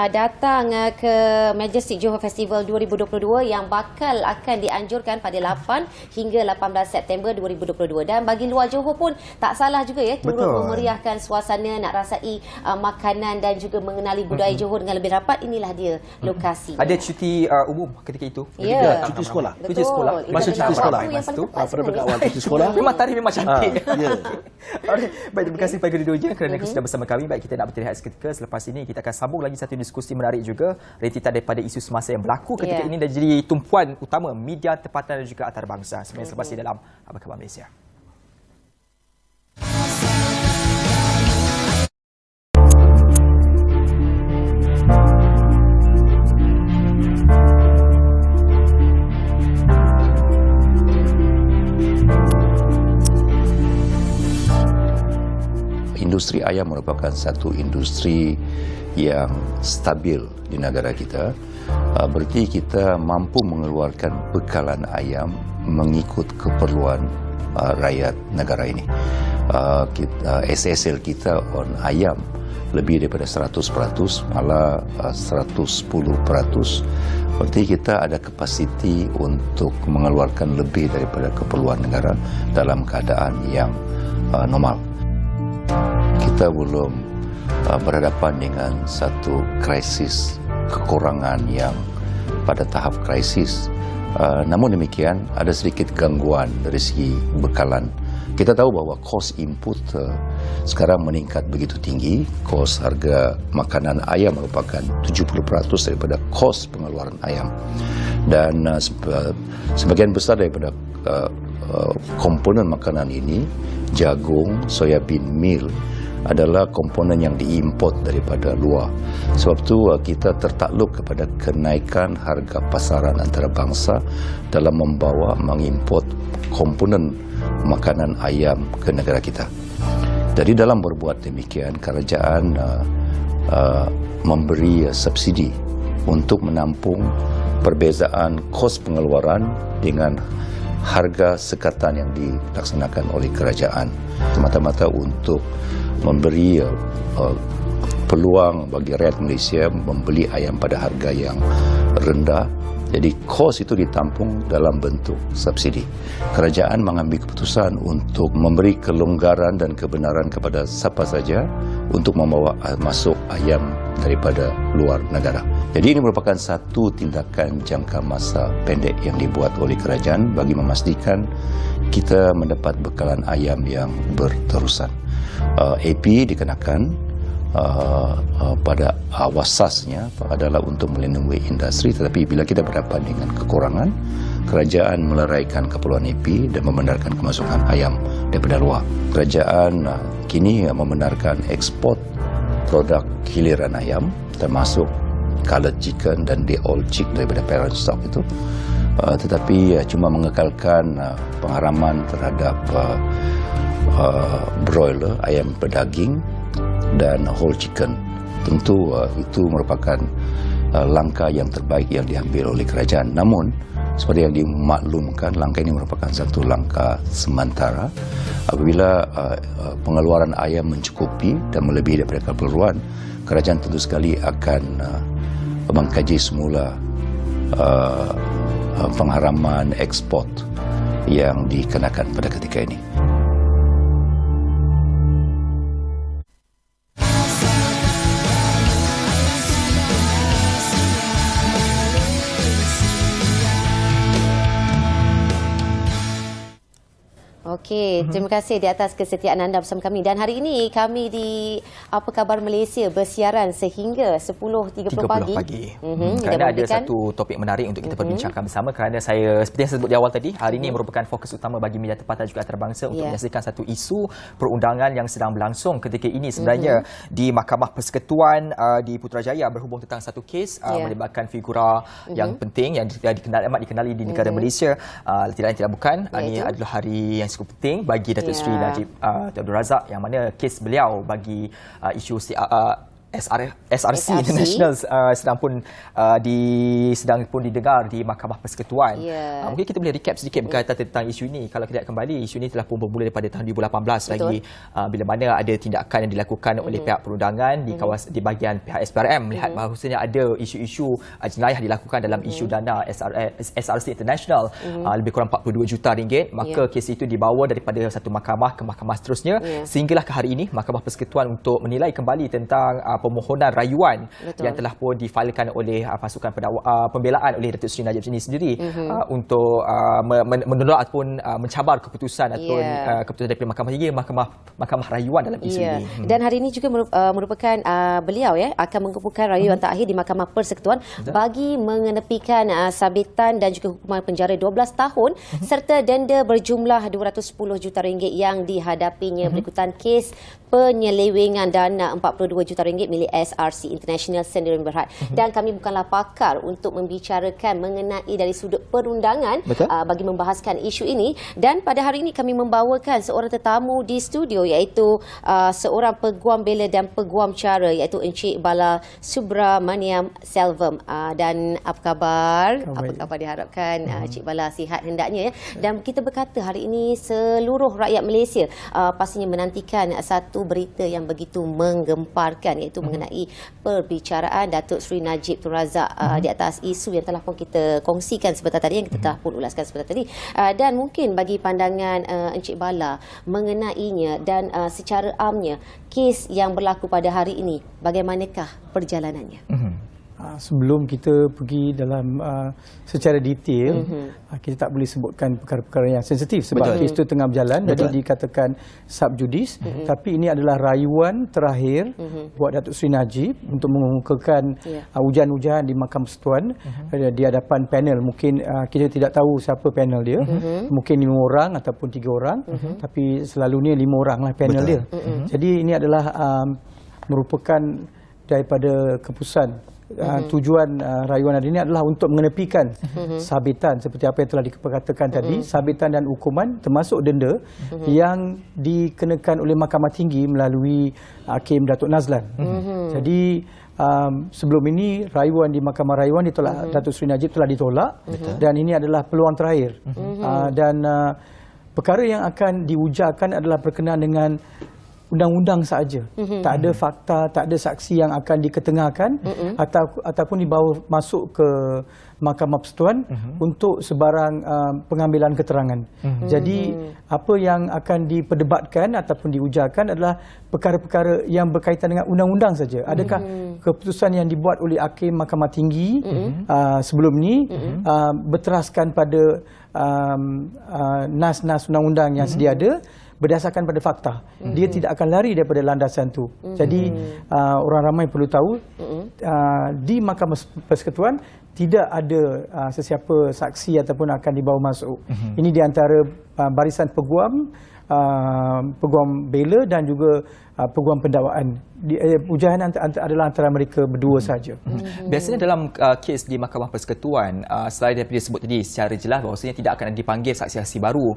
datang ke Majestic Johor Festival 2022 yang bakal akan dianjurkan pada 8 hingga 18 September 2022. Dan bagi luar Johor pun tak salah juga ya, turut memeriahkan suasana, nak rasai makanan dan juga mengenali budaya Johor dengan lebih rapat. Inilah dia lokasi. Ada cuti umum ketika itu? Ya, cuti sekolah. Cuti sekolah. Masa cuti sekolah. Pada awal cuti sekolah. Memang tarikh memang cantik. Ya. Baik, terima kasih kepada kedua-duanya kerana sudah bersama kami. Baik, kita nak bertrehat seketika. Selepas ini kita akan sambung lagi satu diskusi menarik juga, retitan daripada isu semasa yang berlaku ketika ini dan jadi tumpuan utama media tempatan dan juga antarabangsa. Sebenarnya selepas ini dalam Apa Khabar Malaysia. industri ayam merupakan satu industri yang stabil di negara kita. Berarti kita mampu mengeluarkan bekalan ayam mengikut keperluan rakyat negara ini. SSL kita on ayam lebih daripada 100%, malah 110%. Berarti kita ada kapasiti untuk mengeluarkan lebih daripada keperluan negara dalam keadaan yang normal. Kita belum berhadapan dengan satu krisis kekurangan yang pada tahap krisis. Namun demikian, ada sedikit gangguan dari segi bekalan. Kita tahu bahawa kos input sekarang meningkat begitu tinggi. Kos harga makanan ayam merupakan 70% daripada kos pengeluaran ayam. Dan sebagian besar daripada komponen makanan ini, jagung, soybean meal, adalah komponen yang diimport daripada luar. Sebab itu kita tertakluk kepada kenaikan harga pasaran antarabangsa dalam mengimport komponen makanan ayam ke negara kita. Jadi dalam berbuat demikian, kerajaan memberi subsidi untuk menampung perbezaan kos pengeluaran dengan harga sekatan yang dilaksanakan oleh kerajaan, semata-mata untuk memberi peluang bagi rakyat Malaysia membeli ayam pada harga yang rendah. Jadi kos itu ditampung dalam bentuk subsidi. Kerajaan mengambil keputusan untuk memberi kelonggaran dan kebenaran kepada siapa saja untuk membawa masuk ayam daripada luar negara. Jadi ini merupakan satu tindakan jangka masa pendek yang dibuat oleh kerajaan bagi memastikan kita mendapat bekalan ayam yang berterusan. AP dikenakan pada asasnya adalah untuk melindungi industri, tetapi bila kita berhadapan dengan kekurangan, kerajaan meleraikan keperluan AP dan membenarkan kemasukan ayam daripada luar. Kerajaan kini membenarkan ekspor produk hiliran ayam termasuk coloured chicken dan day old chick daripada parent stock itu, tetapi cuma mengekalkan pengharaman terhadap broiler, ayam berdaging dan whole chicken. Tentu itu merupakan langkah yang terbaik yang diambil oleh kerajaan. Namun seperti yang dimaklumkan, langkah ini merupakan satu langkah sementara. Apabila pengeluaran ayam mencukupi dan melebihi daripada keperluan, kerajaan tentu sekali akan mengkaji semula pengharaman ekspor yang dikenakan pada ketika ini. Okey, terima kasih di atas kesetiaan anda bersama kami. Dan hari ini kami di Apa Khabar Malaysia bersiaran sehingga 10.30 pagi. Kerana ada satu topik menarik untuk kita perbincangkan bersama. Kerana seperti yang saya sebut di awal tadi, hari ini merupakan fokus utama bagi media tempatan juga antarabangsa untuk menyaksikan satu isu perundangan yang sedang berlangsung ketika ini sebenarnya di Mahkamah Persekutuan di Putrajaya, berhubung tentang satu kes melibatkan figura yang penting yang amat dikenali di negara Malaysia. Tidak lain tidak bukan, ini adalah hari yang cukup penting bagi Datuk Seri Najib Abdul Razak, yang mana kes beliau bagi isu SRC International sedang pun didengar di Mahkamah Persekutuan. Mungkin kita boleh recap sedikit berkaitan tentang isu ini. Kalau kita lihat kembali, isu ini telah pun bermula daripada tahun 2018 lagi, bila mana ada tindakan yang dilakukan oleh pihak perundangan di bahagian pihak SPRM melihat bahawasanya ada isu-isu jenayah dilakukan dalam isu dana SRC International lebih kurang 42 juta ringgit. Maka kes itu dibawa daripada satu mahkamah ke mahkamah seterusnya sehinggalah ke hari ini Mahkamah Persekutuan untuk menilai kembali tentang permohonan rayuan yang telah pun difailkan oleh pasukan pembelaan oleh Datuk Seri Najib ini sendiri untuk menolak ataupun mencabar keputusan ataupun keputusan daripada mahkamah tinggi, mahkamah rayuan dalam isu ini. Dan hari ini juga merupakan beliau akan mengumpulkan rayuan terakhir di Mahkamah Persekutuan bagi mengenepikan sabitan dan juga hukuman penjara 12 tahun serta denda berjumlah 210 juta ringgit yang dihadapinya berikutan kes penyelewengan dana 42 juta ringgit milik SRC International Sdn Bhd. Dan kami bukanlah pakar untuk membicarakan mengenai dari sudut perundangan bagi membahaskan isu ini. Dan pada hari ini kami membawakan seorang tetamu di studio, iaitu seorang peguam bela dan peguam cara, iaitu Encik Bala Subramaniam Selvam. Dan apa khabar? Apa khabar diharapkan Encik Bala sihat hendaknya ya. Dan kita berkata hari ini seluruh rakyat Malaysia pastinya menantikan satu berita yang begitu menggemparkan, iaitu mengenai perbicaraan Datuk Seri Najib Tun Razak di atas isu yang telah pun kita kongsikan sebentar tadi, yang kita telah pun ulaskan sebentar tadi. Dan mungkin bagi pandangan Encik Bala mengenainya dan secara amnya kes yang berlaku pada hari ini, bagaimanakah perjalanannya? Sebelum kita pergi dalam secara detail, kita tak boleh sebutkan perkara-perkara yang sensitif sebab kes itu tengah berjalan. Jadi dikatakan subjudis, tapi ini adalah rayuan terakhir buat Datuk Seri Najib untuk mengemukakan ujian-ujian di Mahkamah Persekutuan di hadapan panel. Mungkin kita tidak tahu siapa panel dia, mungkin 5 orang ataupun 3 orang, tapi selalunya 5 orang lah panel dia. Jadi ini adalah merupakan daripada keputusan. Tujuan rayuan hari ini adalah untuk mengenepikan sabitan seperti apa yang telah diperkatakan tadi, sabitan dan hukuman termasuk denda yang dikenakan oleh Mahkamah Tinggi melalui Hakim Datuk Nazlan. Jadi sebelum ini rayuan di Mahkamah Rayuan ditolak, Datuk Seri Najib telah ditolak, dan ini adalah peluang terakhir. Dan perkara yang akan diujarkan adalah berkenaan dengan undang-undang sahaja. Tak ada fakta, tak ada saksi yang akan diketengahkan ataupun dibawa masuk ke Mahkamah Persekutuan untuk sebarang pengambilan keterangan. Jadi apa yang akan diperdebatkan ataupun diujarkan adalah perkara-perkara yang berkaitan dengan undang-undang saja. Adakah keputusan yang dibuat oleh Hakim Mahkamah Tinggi sebelum ni berteraskan pada nas-nas undang-undang yang sedia ada, berdasarkan pada fakta. Dia tidak akan lari daripada landasan itu. Jadi orang ramai perlu tahu di Mahkamah Persekutuan tidak ada sesiapa saksi ataupun akan dibawa masuk. Ini di antara barisan peguam, peguam bela dan juga peguam pendakwaan. Ujian adalah antara mereka berdua saja. Biasanya dalam kes di Mahkamah Persekutuan, selain daripada disebut tadi secara jelas bahawasanya tidak akan dipanggil saksi-saksi baru,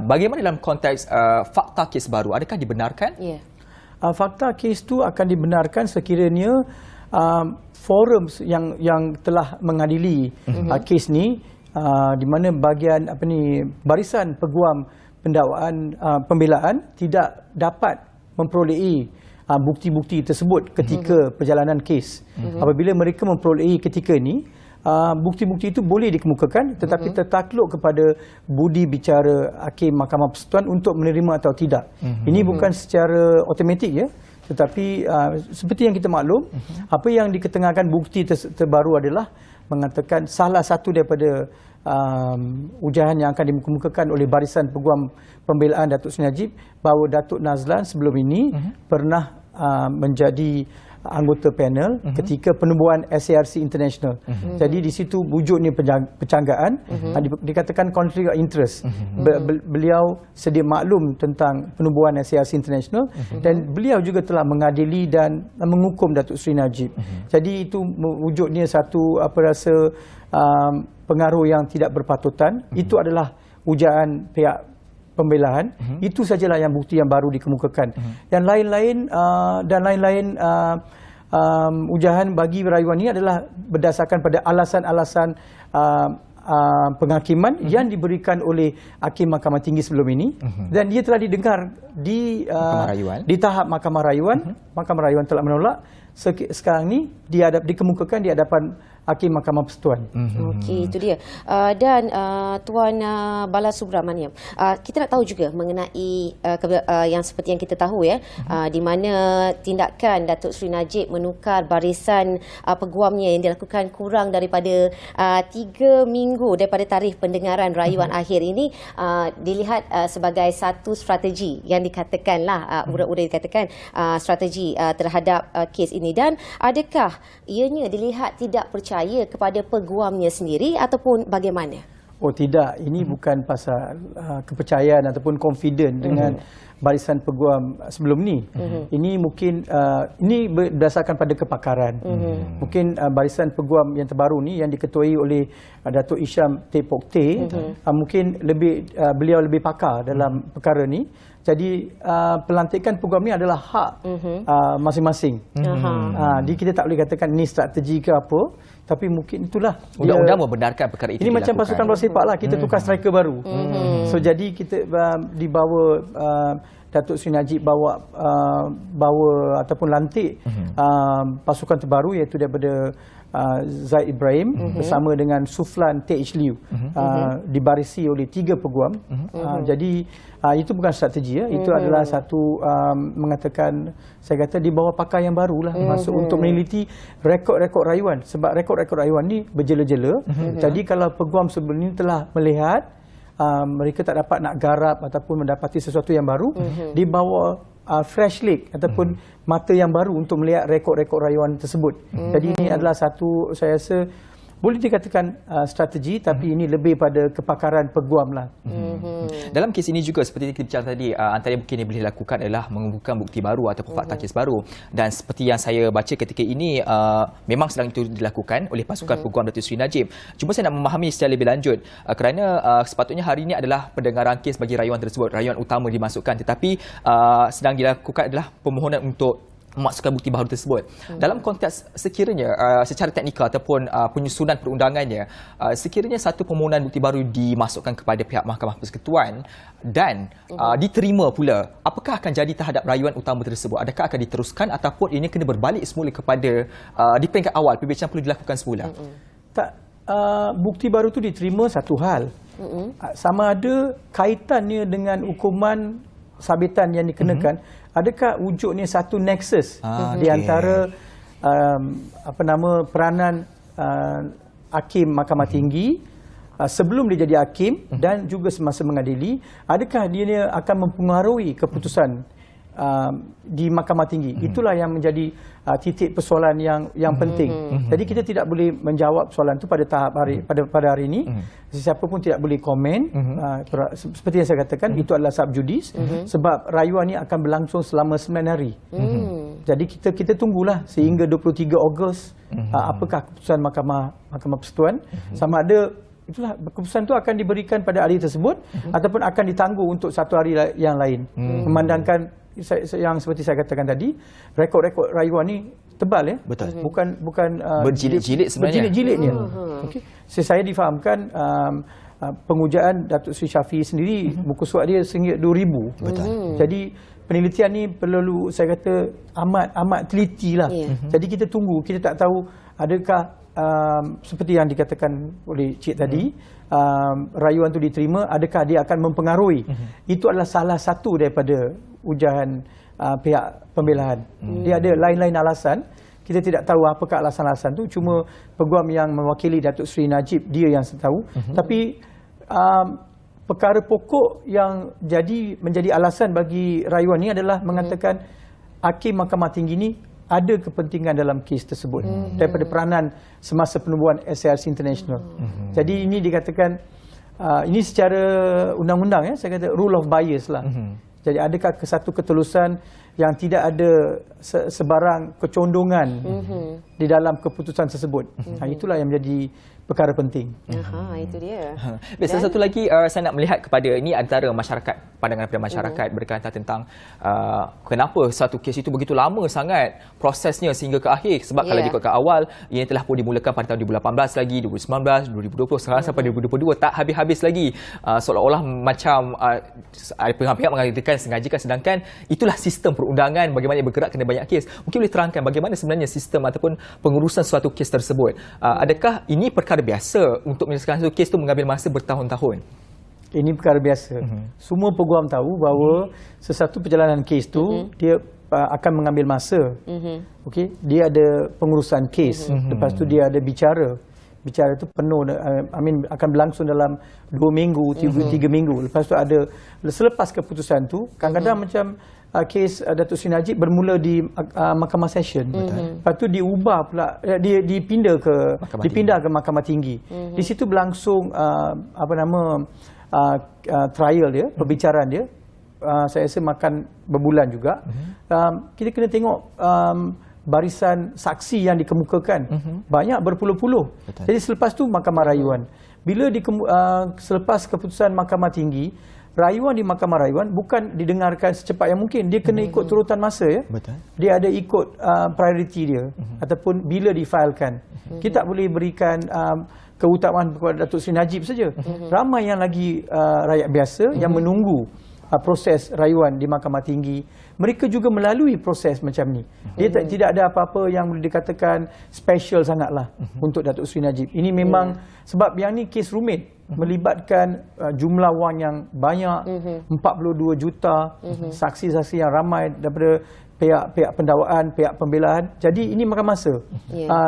bagaimana dalam konteks fakta kes baru? Adakah dibenarkan? Fakta kes itu akan dibenarkan sekiranya forum yang telah mengadili kes ni, di mana bahagian barisan peguam pendakwaan pembelaan tidak dapat memperolehi bukti-bukti tersebut ketika perjalanan kes. Apabila mereka memperolehi ketika ini, bukti-bukti itu boleh dikemukakan, tetapi tertakluk kepada budi bicara Hakim Mahkamah Persekutuan untuk menerima atau tidak. Ini bukan secara automatik ya, tetapi seperti yang kita maklum, apa yang diketengahkan bukti terbaru adalah mengatakan salah satu daripada ujian yang akan dikemukakan oleh barisan peguam pembelaan Datuk Seri Najib, bahawa Datuk Nazlan sebelum ini pernah menjadi anggota panel ketika penubuhan SARC International. Jadi di situ wujudnya percanggahan, dikatakan conflict of interest. Beliau sedia maklum tentang penubuhan SARC International, dan beliau juga telah mengadili dan menghukum Datuk Seri Najib. Jadi itu wujudnya satu pengaruh yang tidak berpatutan. Itu adalah ujian pihak pembelaan. Itu sajalah yang bukti yang baru dikemukakan. Yang lain-lain ujian bagi rayuan ini adalah berdasarkan pada alasan-alasan penghakiman yang diberikan oleh Hakim Mahkamah Tinggi sebelum ini, dan dia telah didengar di tahap Mahkamah Rayuan. Mahkamah Rayuan telah menolak. Sekarang ni dikemukakan di hadapan Hakim Mahkamah Persekutuan. Okey, itu dia. Dan Tuan Bala Subramaniam, kita nak tahu juga mengenai yang seperti yang kita tahu ya, di mana tindakan Datuk Seri Najib menukar barisan peguamnya yang dilakukan kurang daripada 3 minggu daripada tarikh pendengaran rayuan akhir ini, dilihat sebagai satu strategi yang dikatakanlah, ura-ura dikatakan strategi terhadap kes ini. Dan adakah ianya dilihat tidak percaya kepada peguamnya sendiri ataupun bagaimana? Oh tidak, ini bukan pasal kepercayaan ataupun confident dengan barisan peguam sebelum ni. Ini mungkin ini berdasarkan pada kepakaran. Mungkin barisan peguam yang terbaru ni yang diketuai oleh Datuk Isham Teh Pok Teh, mungkin beliau lebih pakar dalam perkara ni. Jadi pelantikan peguam ni adalah hak masing-masing. Jadi kita tak boleh katakan ni strategi ke apa, tapi mungkin itulah undang-undang membenarkan perkara itu. Ini macam pasukan bola sepak lah, kita tukar striker baru. So jadi kita dibawa Datuk Seri Najib bawa ataupun lantik pasukan terbaru iaitu daripada Zaid Ibrahim bersama dengan Suflan T.H. Liu, dibarisi oleh 3 peguam. Jadi itu bukan strategi ya, itu adalah satu mengatakan, saya kata di bawah pakar yang barulah, masuk untuk meneliti rekod-rekod rayuan, sebab rekod-rekod rayuan ni berjela-jela. Jadi kalau peguam sebelum ini telah melihat mereka tak dapat nak garap ataupun mendapati sesuatu yang baru, di bawah fresh leg ataupun mata yang baru untuk melihat rekod-rekod rayuan tersebut. Jadi ini adalah satu, saya rasa boleh dikatakan strategi, tapi ini lebih pada kepakaran peguam lah. Dalam kes ini juga seperti kita bincang tadi, antara yang mungkin yang boleh dilakukan adalah mengumpulkan bukti baru ataupun fakta kes baru. Dan seperti yang saya baca ketika ini, memang sedang itu dilakukan oleh pasukan peguam Datuk Seri Najib. Cuma saya nak memahami secara lebih lanjut, kerana sepatutnya hari ini adalah pendengaran kes bagi rayuan tersebut, rayuan utama dimasukkan, tetapi sedang dilakukan adalah permohonan untuk memasukkan bukti baru tersebut. Dalam konteks sekiranya secara teknikal ataupun penyusunan perundangannya, sekiranya satu permohonan bukti baru dimasukkan kepada pihak Mahkamah Persekutuan dan diterima pula, apakah akan jadi terhadap rayuan utama tersebut? Adakah akan diteruskan ataupun ini kena berbalik semula kepada di peringkat awal, perbincangan perlu dilakukan semula? Tak, bukti baru itu diterima satu hal. Sama ada kaitannya dengan hukuman sabitan yang dikenakan, adakah wujudnya satu nexus di antara peranan hakim Mahkamah Tinggi sebelum dia jadi hakim dan juga semasa mengadili, adakah dia akan mempengaruhi keputusan di Mahkamah Tinggi? Itulah yang menjadi titik persoalan yang penting. Jadi kita tidak boleh menjawab soalan itu pada tahap pada hari ini. Sesiapa pun tidak boleh komen. Seperti yang saya katakan, itu adalah sub judice, sebab rayuan ini akan berlangsung selama 9 hari. Jadi kita tunggulah sehingga 23 Ogos apakah keputusan Mahkamah Persekutuan, sama ada itulah keputusan itu akan diberikan pada hari tersebut ataupun akan ditangguh untuk satu hari yang lain. Memandangkan yang seperti saya katakan tadi, rekod-rekod rayuan ni tebal ya. Betul. Bukan berjilid-jilid sebenarnya. Berjilid-jilidnya. Okey. Saya difahamkan pengujaan Datuk Seri Syafiee sendiri, muka surat dia sehingga 2,000. Betul. Jadi penelitian ni perlu, saya kata, amat teliti lah. Jadi kita tunggu, kita tak tahu adakah seperti yang dikatakan oleh Cik tadi, rayuan itu diterima, adakah dia akan mempengaruhi? Itu adalah salah satu daripada ujahan pihak pembelaan. Dia ada lain-lain alasan. Kita tidak tahu apakah alasan-alasan itu. Cuma peguam yang mewakili Datuk Seri Najib, dia yang tahu. Tapi perkara pokok yang menjadi alasan bagi rayuan ini adalah mengatakan hakim Mahkamah Tinggi ini ada kepentingan dalam kes tersebut daripada peranan semasa penubuhan SARC International. Jadi ini dikatakan ini secara undang-undang ya, saya kata rule of bias lah. Jadi adakah satu ketelusan yang tidak ada sebarang kecondongan di dalam keputusan tersebut. Itulah yang menjadi perkara penting. Itu dia. Baik, salah satu lagi saya nak melihat kepada ini antara masyarakat, pandangan daripada masyarakat berkaitan tentang kenapa satu kes itu begitu lama sangat prosesnya sehingga ke akhir. Sebab kalau ikut ke awal, ia telah pun dimulakan pada tahun 2018 lagi, 2019, 2020, sekarang sampai 2022 tak habis-habis lagi. Seolah-olah macam pihak-pihak mengatakan sengaja, sedangkan itulah sistem perundangan, bagaimana ia bergerak kena banyak kes. Mungkin boleh terangkan bagaimana sebenarnya sistem ataupun pengurusan suatu kes tersebut. Adakah ini perkara biasa untuk menyelesaikan satu kes itu mengambil masa bertahun-tahun? Ini perkara biasa. Semua peguam tahu bahawa sesuatu perjalanan kes itu dia akan mengambil masa. Okey, dia ada pengurusan kes. Lepas tu dia ada bicara. Bicara itu penuh, akan berlangsung dalam 2 minggu, 3 minggu. Lepas tu ada, selepas keputusan tu, kadang-kadang macam kes Datuk Seri Najib bermula di Mahkamah Session. Lepas tu diubah pula, dipindah ke Mahkamah Tinggi. Di situ berlangsung trial dia, perbicaraan dia. saya rasa makan berbulan juga. Kita kena tengok barisan saksi yang dikemukakan. Banyak berpuluh-puluh. Jadi selepas tu mahkamah rayuan. Bila selepas keputusan mahkamah tinggi, rayuan di mahkamah rayuan bukan didengarkan secepat yang mungkin. Dia kena ikut turutan masa ya. Betul. Dia ada ikut priority dia ataupun bila difailkan. Kita tak boleh berikan keutamaan kepada Datuk Seri Najib saja. Ramai yang lagi rakyat biasa yang menunggu proses rayuan di Mahkamah Tinggi. Mereka juga melalui proses macam ni. Dia tidak ada apa-apa yang boleh dikatakan special sangatlah untuk Datuk Seri Najib. Ini memang sebab yang ni kes rumit, melibatkan jumlah wang yang banyak, 42 juta, saksi-saksi yang ramai daripada pihak pendakwaan, pihak pembelaan. Jadi ini makan masa.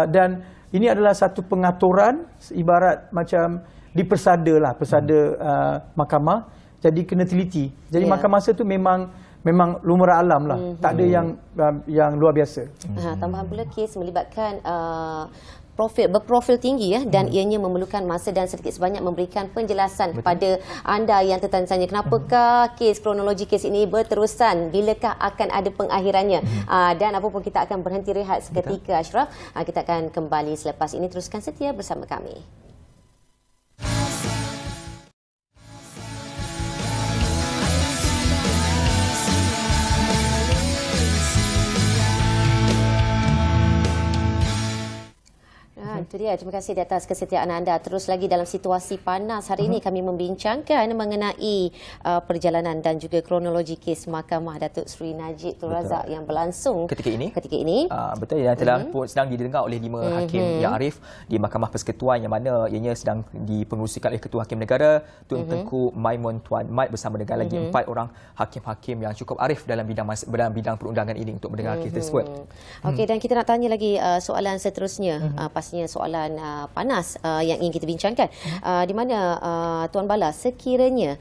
Dan ini adalah satu pengaturan ibarat macam dipersada mahkamah. Jadi kena teliti. Jadi makan masa tu memang lumrah alam lah. Tak ada yang luar biasa. Tambahan pula kes melibatkan berprofil tinggi ya, dan ianya memerlukan masa dan sedikit sebanyak memberikan penjelasan kepada anda yang tertanya kenapakah kronologi kes ini berterusan, bilakah akan ada pengakhirannya. Dan apa pun kita akan berhenti rehat seketika. Ashraf, kita akan kembali selepas ini. Teruskan setia bersama kami. Itu dia. Terima kasih di atas kesetiaan anda. Terus lagi dalam situasi panas. Hari ini kami membincangkan mengenai perjalanan dan juga kronologi kes Mahkamah Datuk Seri Najib Tun Razak yang berlangsung ketika ini. Betul, yang telah pun sedang didengar oleh 5 hakim yang arif di Mahkamah Persekutuan, yang mana ianya sedang dipengerusikan oleh Ketua Hakim Negara Tun Tengku Maimun Tuan Mat bersama dengan lagi 4 orang hakim-hakim yang cukup arif dalam bidang perundangan ini untuk mendengar kes tersebut. Okey, dan kita nak tanya lagi soalan seterusnya. Pastinya soalan panas yang ingin kita bincangkan, di mana Tuan Bala, sekiranya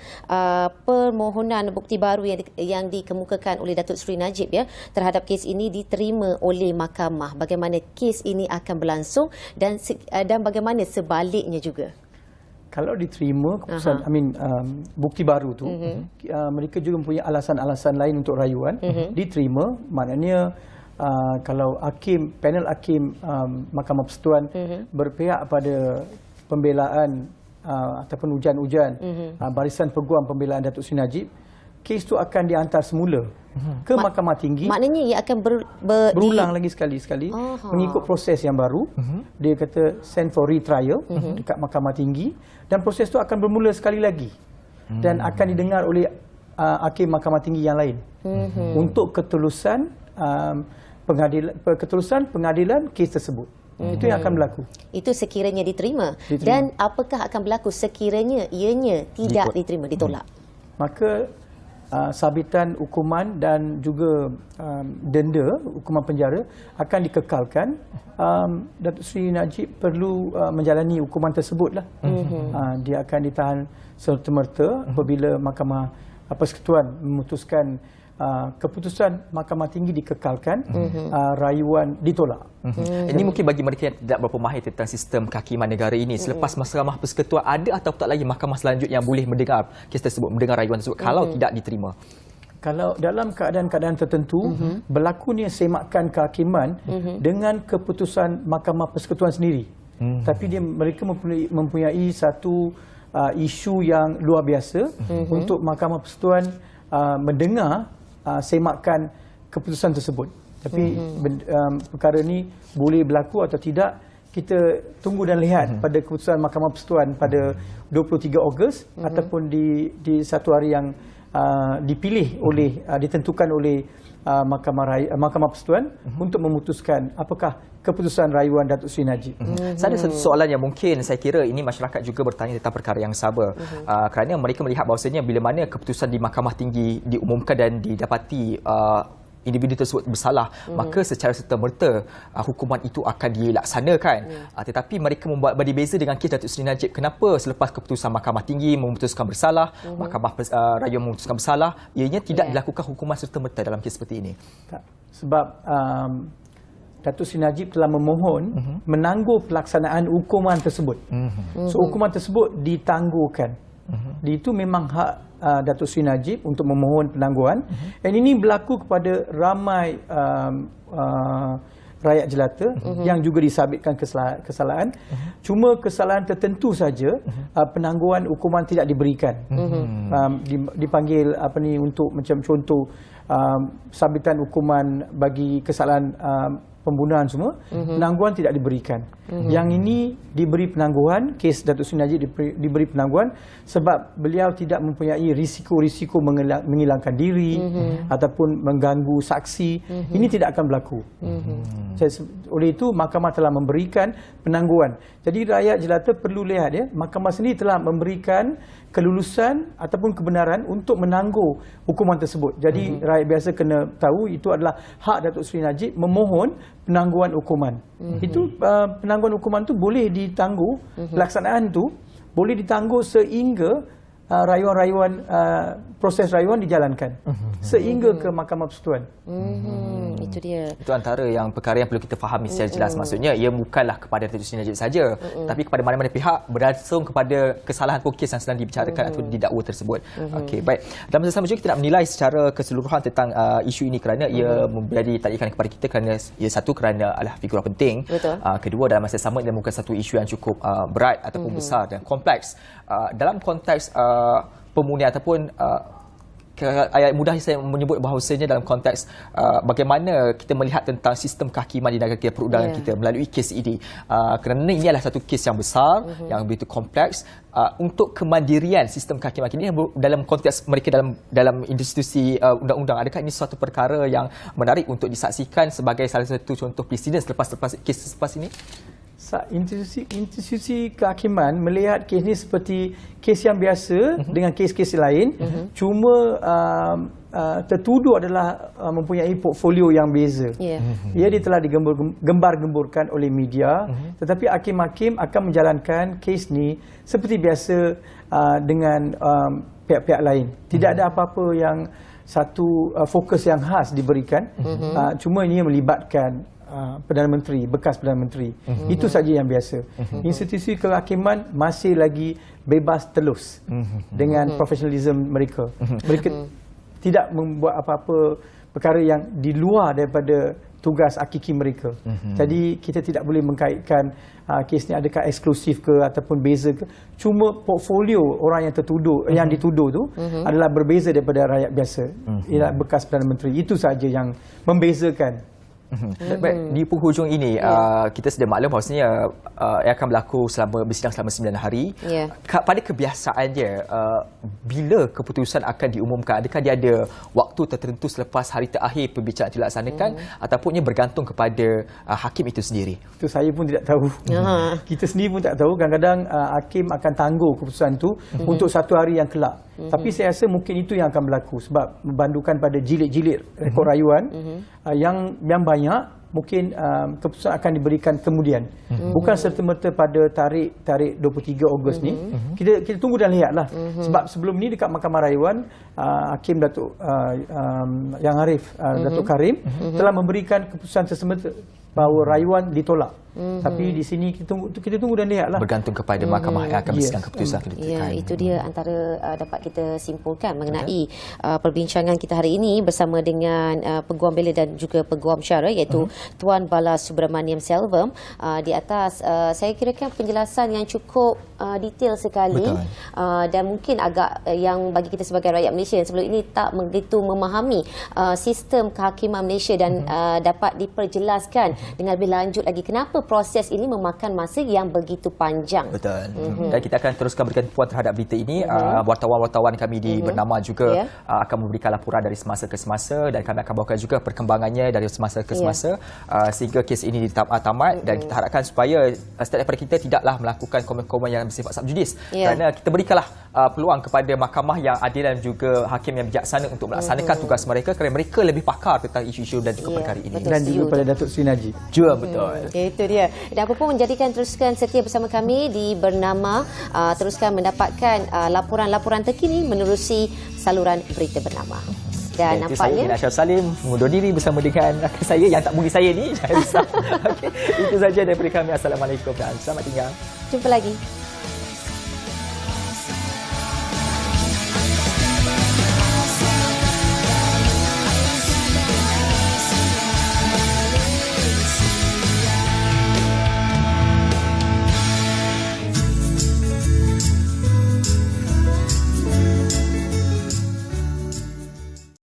permohonan bukti baru yang dikemukakan oleh Datuk Seri Najib ya terhadap kes ini diterima oleh mahkamah, bagaimana kes ini akan berlangsung dan bagaimana sebaliknya juga? Kalau diterima keputusan, bukti baru tu, mereka juga mempunyai alasan-alasan lain untuk rayuan, diterima, maknanya kalau panel hakim Mahkamah Persekutuan berpihak pada pembelaan ataupun ujian-ujian barisan peguam pembelaan Datuk Seri Najib, kes itu akan dihantar semula ke Mahkamah Tinggi. Maknanya ia akan berulang lagi sekali-sekali mengikut proses yang baru. Dia kata send for retrial dekat Mahkamah Tinggi, dan proses itu akan bermula sekali lagi dan akan didengar oleh hakim Mahkamah Tinggi yang lain untuk ketulusan pengadilan kes tersebut. Itu yang akan berlaku. Itu sekiranya diterima. Dan apakah akan berlaku sekiranya ianya tidak diterima, ditolak? Maka sabitan hukuman dan juga denda, hukuman penjara akan dikekalkan. Datuk Seri Najib perlu menjalani hukuman tersebutlah. Dia akan ditahan serta-merta apabila Mahkamah Persekutuan memutuskan keputusan Mahkamah Tinggi dikekalkan, rayuan ditolak. Ini mungkin bagi mereka yang tidak berapa mahir tentang sistem kehakiman negara ini, selepas Mahkamah Persekutuan ada atau tak lagi mahkamah selanjutnya yang boleh mendengar kes tersebut, mendengar rayuan tersebut kalau tidak diterima? Kalau dalam keadaan-keadaan tertentu berlakunya semakan kehakiman dengan keputusan Mahkamah Persekutuan sendiri, tapi mereka mempunyai satu isu yang luar biasa untuk Mahkamah Persekutuan mendengar semakan keputusan tersebut. Tapi perkara ni boleh berlaku atau tidak, kita tunggu dan lihat pada keputusan Mahkamah Persekutuan pada 23 Ogos ataupun di satu hari yang ditentukan oleh Mahkamah Persekutuan untuk memutuskan apakah keputusan rayuan Datuk Seri Najib. Saya ada satu soalan yang mungkin saya kira ini masyarakat juga bertanya tentang perkara yang sama. Kerana mereka melihat bahawasanya bila mana keputusan di Mahkamah Tinggi diumumkan dan didapati individu tersebut bersalah, maka secara serta-merta hukuman itu akan dilaksanakan. Tetapi mereka membuat berbeza dengan kes Datuk Seri Najib. Kenapa selepas keputusan Mahkamah Tinggi memutuskan bersalah, Mahkamah Rayuan memutuskan bersalah, ianya tidak dilakukan hukuman serta-merta dalam kes seperti ini? Tak. Sebab Datuk Seri Najib telah memohon menangguh pelaksanaan hukuman tersebut. So hukuman tersebut ditangguhkan. Itu memang hak Datuk Seri Najib untuk memohon penangguhan. Dan ini berlaku kepada ramai rakyat jelata yang juga disabitkan kesalahan. Cuma kesalahan tertentu saja penangguhan hukuman tidak diberikan. Dipanggil untuk macam contoh sabitan hukuman bagi kesalahan pembunuhan semua, penangguhan tidak diberikan. Yang ini diberi penangguhan, kes Datuk Seri Najib diberi penangguhan sebab beliau tidak mempunyai risiko-risiko menghilangkan diri ataupun mengganggu saksi. Ini tidak akan berlaku. Oleh itu mahkamah telah memberikan penangguhan. Jadi rakyat jelata perlu lihat mahkamah sendiri telah memberikan kelulusan ataupun kebenaran untuk menangguh hukuman tersebut. Jadi rakyat biasa kena tahu itu adalah hak Datuk Seri Najib memohon penangguhan hukuman. Itu penangguhan hukuman tu boleh ditangguh, pelaksanaan tu boleh ditangguh sehingga rayuan-rayuan proses rayuan dijalankan sehingga ke Mahkamah Persekutuan. Itu dia. Itu antara yang perkara yang perlu kita fahami secara jelas. Maksudnya ia bukanlah kepada Datuk Seri Najib saja, tapi kepada mana-mana pihak berlangsung kepada kesalahan kes yang sedang dibicarakan atau didakwa tersebut. Okey, baik. Dalam masa sama juga kita nak menilai secara keseluruhan tentang isu ini kerana ia menjadi tarikan kepada kita kerana ia satu kerana adalah figura penting. Kedua dalam masa sama ia merupakan satu isu yang cukup berat ataupun besar dan kompleks. Dalam konteks pemulihan ataupun ayat mudah saya menyebut bahawasanya dalam konteks bagaimana kita melihat tentang sistem kehakiman di negara kita, perundangan kita melalui kes ini. Kerana ini adalah satu kes yang besar, yang begitu kompleks. Untuk kemandirian sistem kehakiman ini dalam konteks mereka dalam institusi undang-undang, adakah ini suatu perkara yang menarik untuk disaksikan sebagai salah satu contoh presiden selepas kes selepas ini? Institusi kehakiman melihat kes ini seperti kes yang biasa dengan kes-kes lain, cuma tertuduh adalah mempunyai portfolio yang beza. Ia telah digembar-gemburkan oleh media, tetapi hakim-hakim akan menjalankan kes ni seperti biasa dengan pihak-pihak lain. Tidak ada apa-apa yang satu fokus yang khas diberikan, cuma ini melibatkan Perdana Menteri, bekas Perdana Menteri. Itu saja yang biasa. Institusi kehakiman masih lagi bebas telus dengan profesionalisme mereka. Mereka tidak membuat apa-apa perkara yang di luar daripada tugas hakiki mereka. Jadi kita tidak boleh mengkaitkan kes ni adakah eksklusif ke ataupun beza ke. Cuma portfolio orang yang tertuduh, yang dituduh tu adalah berbeza daripada rakyat biasa. Ialah bekas Perdana Menteri. Itu saja yang membezakan. Baik, di penghujung ini kita sedia maklum bahawasanya ia akan berlaku bersidang selama 9 hari. Pada kebiasaannya, bila keputusan akan diumumkan, adakah dia ada waktu tertentu selepas hari terakhir pembicaraan dilaksanakan ataupun ia bergantung kepada hakim itu sendiri? Itu saya pun tidak tahu. Kita sendiri pun tak tahu. Kadang-kadang hakim akan tangguh keputusan itu untuk satu hari yang kelak. Tapi saya rasa mungkin itu yang akan berlaku sebab membandukan pada jilid-jilid rekod rayuan yang banyak, mungkin keputusan akan diberikan kemudian. Bukan serta-merta pada tarikh 23 Ogos ni. Kita tunggu dan lihatlah. Sebab sebelum ni dekat Mahkamah Rayuan, Hakim Datuk Yang Arif Datuk Karim telah memberikan keputusan serta-merta bahawa rayuan ditolak. Tapi di sini kita tunggu dan lihatlah. Bergantung kepada mahkamah yang akan bersidang keputusan. Itu dia antara dapat kita simpulkan mengenai perbincangan kita hari ini bersama dengan Peguam Bela dan juga Peguam Syara, iaitu Tuan Bala Subramaniam Selvam. Di atas saya kirakan penjelasan yang cukup detail sekali. Dan mungkin agak yang bagi kita sebagai rakyat Malaysia yang sebelum ini tak begitu memahami sistem kehakiman Malaysia dan dapat diperjelaskan dengan lebih lanjut lagi kenapa proses ini memakan masa yang begitu panjang. Betul. Dan kita akan teruskan berikan puan terhadap berita ini. Wartawan-wartawan kami di Bernama juga akan memberikan laporan dari semasa ke semasa dan kami akan bawakan juga perkembangannya dari semasa ke semasa sehingga kes ini tamat dan kita harapkan supaya setiap daripada kita tidaklah melakukan komen-komen yang bersifat subjudis kerana kita berikanlah peluang kepada mahkamah yang adil dan juga hakim yang bijaksana untuk melaksanakan tugas mereka kerana mereka lebih pakar tentang isu-isu dan juga perkara ini. Dan juga pada Datuk Seri Najib. Juga betul. Itu dia. Dan apa pun menjadikan teruskan setia bersama kami di Bernama, teruskan mendapatkan laporan-laporan terkini menerusi saluran berita Bernama. Dan nampaknya saya Ashraf Salim mengundur diri bersama dengan rakan saya yang tak buli saya ni. Itu saja daripada kami. Assalamualaikum dan selamat tinggal. Jumpa lagi.